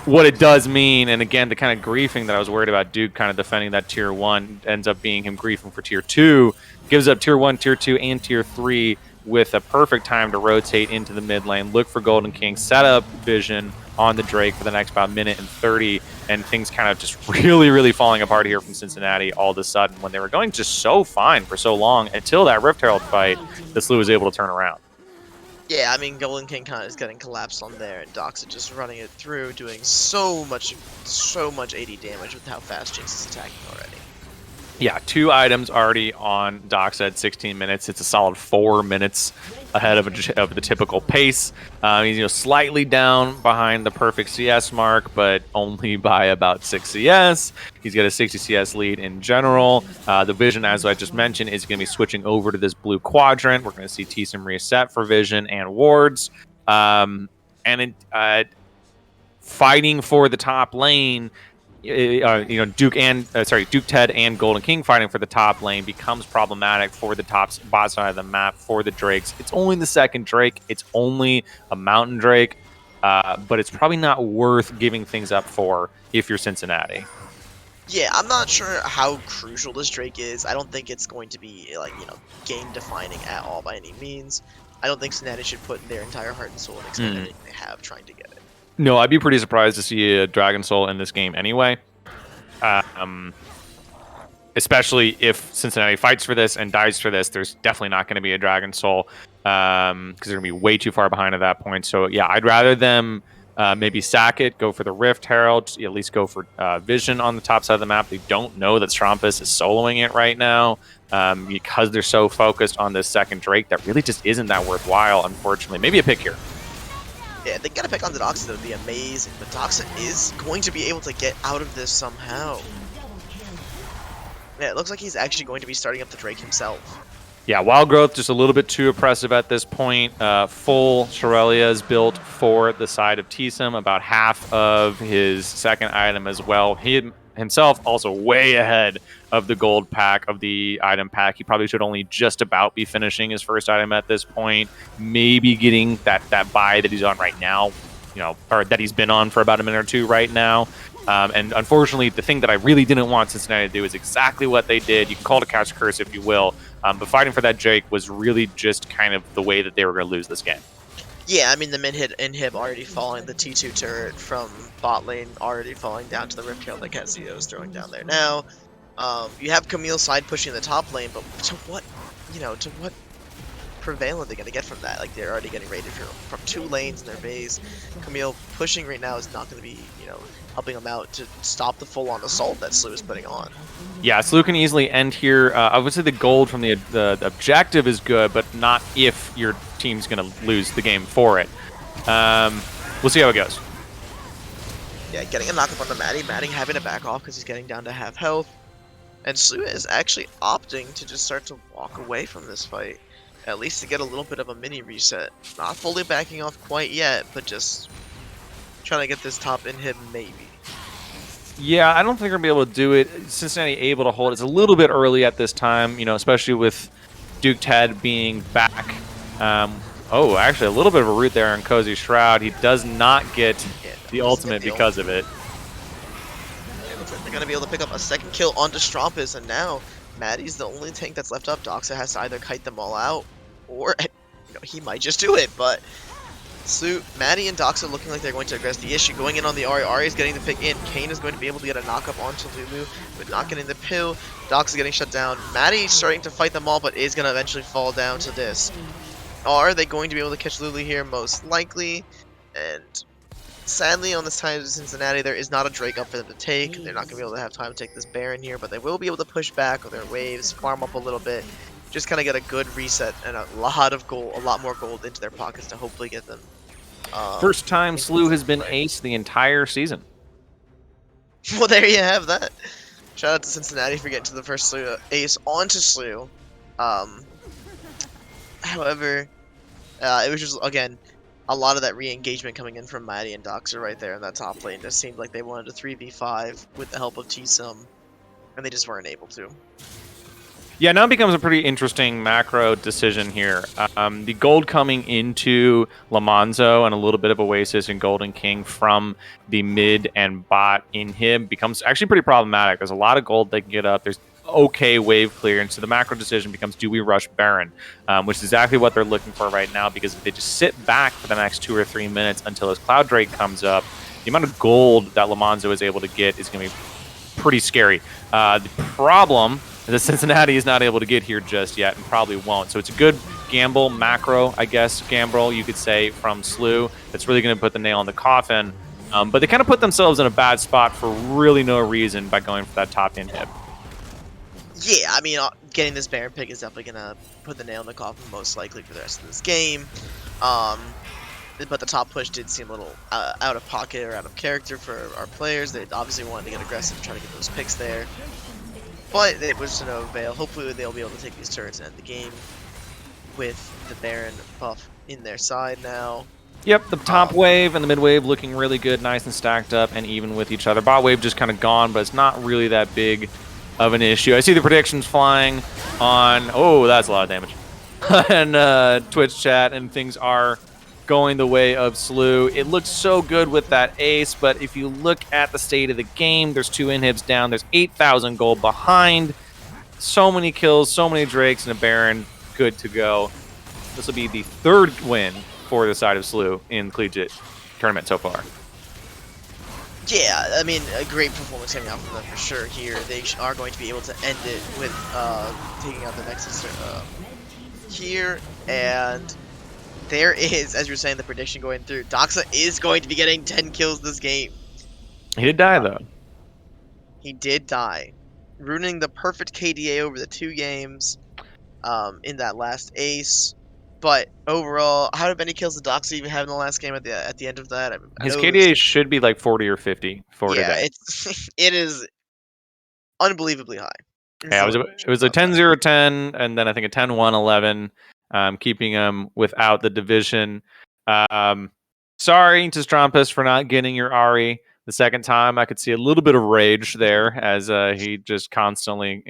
S1: what it does mean, and again, the kind of griefing that I was worried about Duke kind of defending that tier 1 ends up being him griefing for tier 2, gives up tier 1, tier 2, and tier 3 with a perfect time to rotate into the mid lane, look for Golden King, set up vision, on the Drake for the next about minute and 30, and things kind of just really falling apart here from Cincinnati all of a sudden when they were going just so fine for so long until that Rift Herald fight that Slew was able to turn around.
S2: Yeah, I mean, Golden King kind of is getting collapsed on there, and Doxa just running it through, doing so much AD damage with how fast Jinx is attacking already.
S1: Yeah, 2 items already on Doxa at 16 minutes. It's a solid 4 minutes ahead of the typical pace. He's slightly down behind the perfect CS mark, but only by about 6 CS. He's got a 60 CS lead in general. The Vision, as I just mentioned, is going to be switching over to this blue quadrant. We're going to see T-Sim reset for Vision and wards. Fighting for the top lane, Duke Ted and Golden King fighting for the top lane becomes problematic for the bot side of the map for the Drakes. It's only the second Drake. It's only a Mountain Drake, but it's probably not worth giving things up for if you're Cincinnati.
S2: Yeah, I'm not sure how crucial this Drake is. I don't think it's going to be game defining at all by any means. I don't think Cincinnati should put their entire heart and soul and expend everything they have trying to get it.
S1: No, I'd be pretty surprised to see a Dragon Soul in this game anyway. Especially if Cincinnati fights for this and dies for this, there's definitely not going to be a Dragon Soul because they're going to be way too far behind at that point. So yeah, I'd rather them maybe sack it, go for the Rift Herald, at least go for Vision on the top side of the map. They don't know that Strumpus is soloing it right now because they're so focused on this second Drake that really just isn't that worthwhile, unfortunately. Maybe a pick here.
S2: Yeah, they gotta pick on the Doxa, that would be amazing, but Doxa is going to be able to get out of this somehow. Yeah, it looks like he's actually going to be starting up the Drake himself.
S1: Yeah, Wild Growth just a little bit too oppressive at this point. Full Shorelia is built for the side of T-Sim, about half of his second item as well. He himself also way ahead of the gold pack of the item pack. He probably should only just about be finishing his first item at this point, maybe getting that buy that he's on right now, or that he's been on for about a minute or two right now. And unfortunately, the thing that I really didn't want Cincinnati to do is exactly what they did. You can call it a catch curse if you will, but fighting for that Jake was really just kind of the way that they were going to lose this game.
S2: Yeah, I mean, the mid-hit inhib already falling, the T2 turret from bot lane already falling down to the Rift Herald that Casio is throwing down there now. You have Camille side pushing the top lane, but to what prevail are they going to get from that? Like, they're already getting raided from 2 lanes in their base. Camille pushing right now is not going to be, helping them out to stop the full-on assault that Slew is putting on.
S1: Yeah, Slew can easily end here. I would say the gold from the objective is good, but not if your team's going to lose the game for it. We'll see how it goes.
S2: Yeah, getting a knock-up on the Maddie. Maddie having to back off because he's getting down to half health. And Slew is actually opting to just start to walk away from this fight. At least to get a little bit of a mini reset. Not fully backing off quite yet, but just trying to get this top inhib maybe.
S1: Yeah, I don't think we're going to be able to do it. Cincinnati able to hold. It's a little bit early at this time, especially with Duke Ted being back. Actually, a little bit of a root there on Cozy Shroud. He does not get the ultimate because of it.
S2: Yeah, looks like they're going to be able to pick up a second kill onto Strumpus, and now Maddie's the only tank that's left up. Doxa has to either kite them all out, or he might just do it, but Maddie and Doxa looking like they're going to address the issue. Going in on the Ahri. Ahri is getting the pick in. Kane is going to be able to get a knock-up onto Lulu, but not getting the pill. Doxa getting shut down. Maddie starting to fight them all, but is going to eventually fall down to this. Are they going to be able to catch Lulu here? Most likely. And sadly, on this side of Cincinnati, there is not a Drake up for them to take. They're not going to be able to have time to take this Baron here, but they will be able to push back with their waves, farm up a little bit, just kind of get a good reset and a lot more gold into their pockets to hopefully get them.
S1: First time Slew has been ace the entire season.
S2: Well, there you have that. Shout out to Cincinnati for getting to the first ace onto Slew. However, it was just, again, a lot of that re-engagement coming in from Maddie and Doxa right there in that top lane. It just seemed like they wanted to 3v5 with the help of T-Sim, and they just weren't able to.
S1: Yeah, now it becomes a pretty interesting macro decision here. The gold coming into Lamonzo and a little bit of Oasis and Golden King from the mid and bot inhib becomes actually pretty problematic. There's a lot of gold they can get up. There's okay wave clearance. So the macro decision becomes, do we rush Baron? Which is exactly what they're looking for right now, because if they just sit back for the next 2 or 3 minutes until his Cloud Drake comes up, the amount of gold that Lamonzo is able to get is going to be pretty scary. The problem is that Cincinnati is not able to get here just yet and probably won't. So it's a good gamble, macro, I guess, gamble, you could say, from Slew. That's really going to put the nail in the coffin. But they kind of put themselves in a bad spot for really no reason by going for that top inhib.
S2: Yeah, I mean, getting this Baron pick is definitely gonna put the nail in the coffin, most likely for the rest of this game. But the top push did seem a little out of pocket or out of character for our players. They obviously wanted to get aggressive and try to get those picks there. But it was to no avail. Hopefully they'll be able to take these turrets and end the game with the Baron buff in their side now.
S1: Yep, the top wave and the mid wave looking really good, nice and stacked up and even with each other. Bot wave just kind of gone, but it's not really that big of an issue. I see the predictions flying on, oh, that's a lot of damage, and Twitch chat, and things are going the way of Slew. It looks so good with that ace, but if you look at the state of the game, there's 2 inhibs down, there's 8,000 gold behind, so many kills, so many Drakes, and a Baron good to go. This will be the 3rd win for the side of Slew in collegiate tournament so far.
S2: Yeah, I mean, a great performance coming out from them for sure here. They are going to be able to end it with taking out the Nexus here, and there is, as you were saying, the prediction going through. Doxa is going to be getting 10 kills this game.
S1: He did die, though.
S2: He did die, ruining the perfect KDA over the 2 games in that last ace. But overall, how many kills did Doxa even have in the last game at the end of that? I
S1: His
S2: know
S1: KDA should be like 40 or 50 for
S2: yeah,
S1: today.
S2: it is unbelievably high.
S1: Yeah, it was a 10-0-10, and then I think a 10-1-11, keeping him without the division. Sorry to Strumpus for not getting your Ari the second time. I could see a little bit of rage there as he just constantly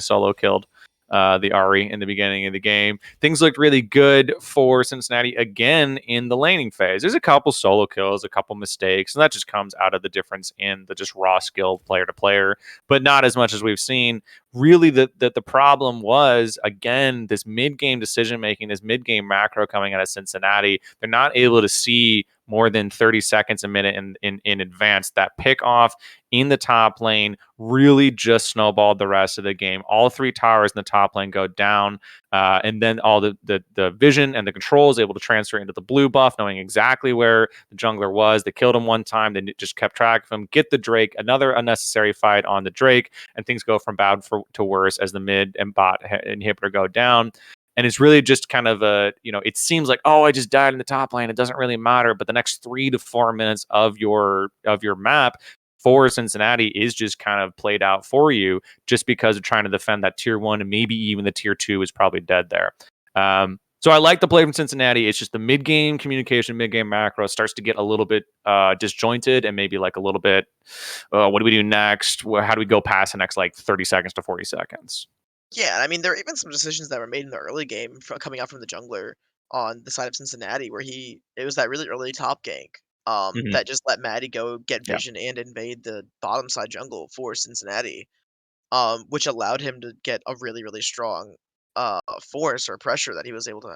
S1: solo killed the Ari in the beginning of the game. Things looked really good for Cincinnati again in the laning phase. There's a couple solo kills, a couple mistakes, and that just comes out of the difference in the just raw skill player to player, but not as much as we've seen. Really, the problem was, again, this mid-game decision making, this mid-game macro coming out of Cincinnati. They're not able to see more than 30 seconds a minute in advance. That pick off in the top lane really just snowballed the rest of the game. All 3 towers in the top lane go down, and then all the vision and the control is able to transfer into the blue buff, knowing exactly where the jungler was. They killed him one time, they just kept track of him, get the Drake, another unnecessary fight on the Drake, and things go from bad to worse as the mid and bot inhibitor go down. And it's really just kind of it seems like, oh, I just died in the top lane, it doesn't really matter. But the next 3 to 4 minutes of your map for Cincinnati is just kind of played out for you, just because of trying to defend that tier 1, and maybe even the tier 2 is probably dead there. So I like the play from Cincinnati. It's just the mid-game communication, mid-game macro starts to get a little bit disjointed, and maybe like a little bit, what do we do next? How do we go past the next like 30 seconds to 40 seconds?
S2: Yeah, I mean, there were even some decisions that were made in the early game coming out from the jungler on the side of Cincinnati, where it was that really early top gank
S1: Mm-hmm.
S2: that just let Maddie go get
S1: Yeah.
S2: vision and invade the bottom side jungle for Cincinnati, which allowed him to get a really, really strong force or pressure that he was able to,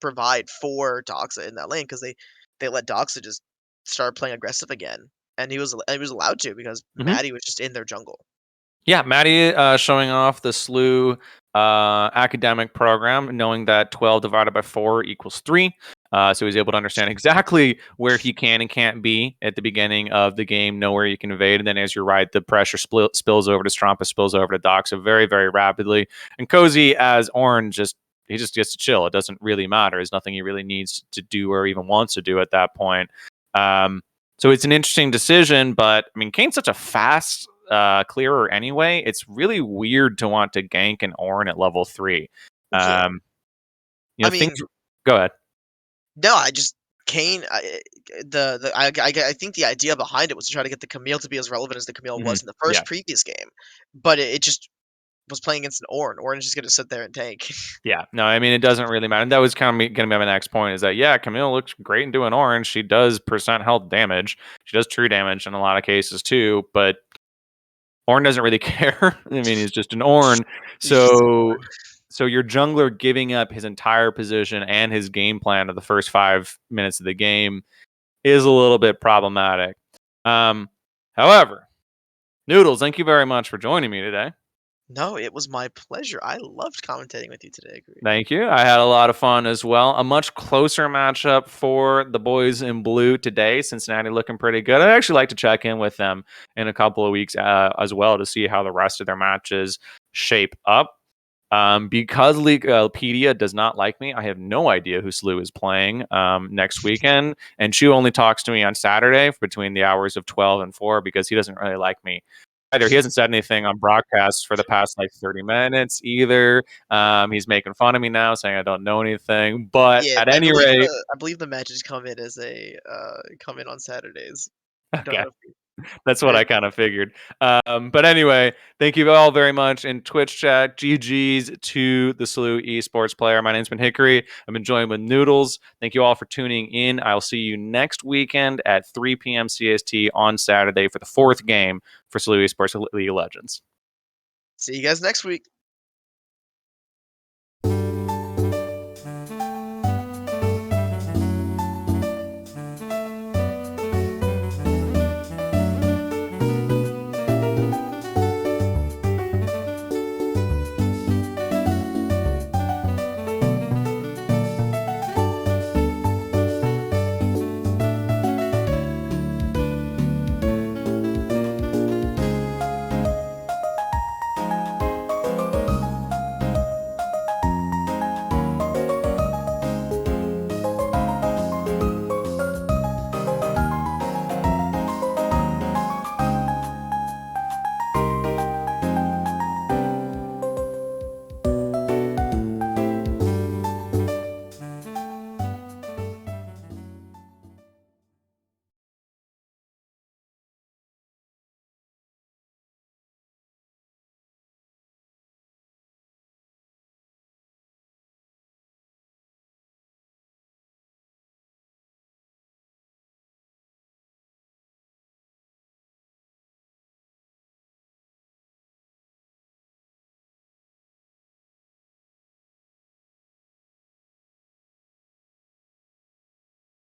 S2: provide for Doxa in that lane, because they let Doxa just start playing aggressive again, and he was allowed to, because
S1: Mm-hmm.
S2: Maddie was just in their jungle.
S1: Yeah, Maddie showing off the Slew academic program, knowing that 12 divided by 4 equals 3. So he's able to understand exactly where he can and can't be at the beginning of the game, know where you can evade. And then, as you're right, the pressure spills over to Strompa, spills over to Doxa very, very rapidly. And Cozy, as Orange, he just gets to chill. It doesn't really matter. There's nothing he really needs to do or even wants to do at that point. So it's an interesting decision, but I mean, Kane's such a fast clearer anyway. It's really weird to want to gank an Ornn at level 3.
S2: Yeah, I
S1: Things.
S2: mean,
S1: Go ahead.
S2: no, I just Kane. I think the idea behind it was to try to get the Camille to be as relevant as the Camille
S1: Mm-hmm.
S2: was in the
S1: Yeah.
S2: first previous game, but it just was playing against an Ornn. Ornn is just going to sit there and tank.
S1: Yeah. No, I mean, it doesn't really matter. And that was kind of going to be my next point, is that, yeah, Camille looks great in doing Orange. She does percent health damage. She does true damage in a lot of cases too. But Ornn doesn't really care. I mean, he's just an Ornn.
S2: He's just an
S1: So,
S2: Ornn.
S1: so your jungler giving up his entire position and his game plan of the first 5 minutes of the game is a little bit problematic. However, Noodles, thank you very much for joining me today.
S2: No, it was my pleasure. I loved commentating with you today, Agree.
S1: Thank you. I had a lot of fun as well. A much closer matchup for the boys in blue today. Cincinnati looking pretty good. I'd actually like to check in with them in a couple of weeks as well to see how the rest of their matches shape up. Because Leaguepedia does not like me, I have no idea who Slew is playing next weekend. And Chu only talks to me on Saturday between the hours of 12 and 4 because he doesn't really like me either. He hasn't said anything on broadcast for the past like 30 minutes either. He's making fun of me now, saying I don't know anything. But
S2: Yeah,
S1: at any rate,
S2: I believe the matches come in as a come in on Saturdays. I don't
S1: okay.
S2: know if you
S1: That's what I
S2: heard.
S1: kind of figured. But anyway, thank you all very much in Twitch chat. GG's to the Slew esports player. My name's been Hickory. I've been joined with Noodles. Thank you all for tuning in. I'll see you next weekend at 3 p.m. CST on Saturday for the fourth game for Slew Esports League of Legends.
S2: See you guys next week.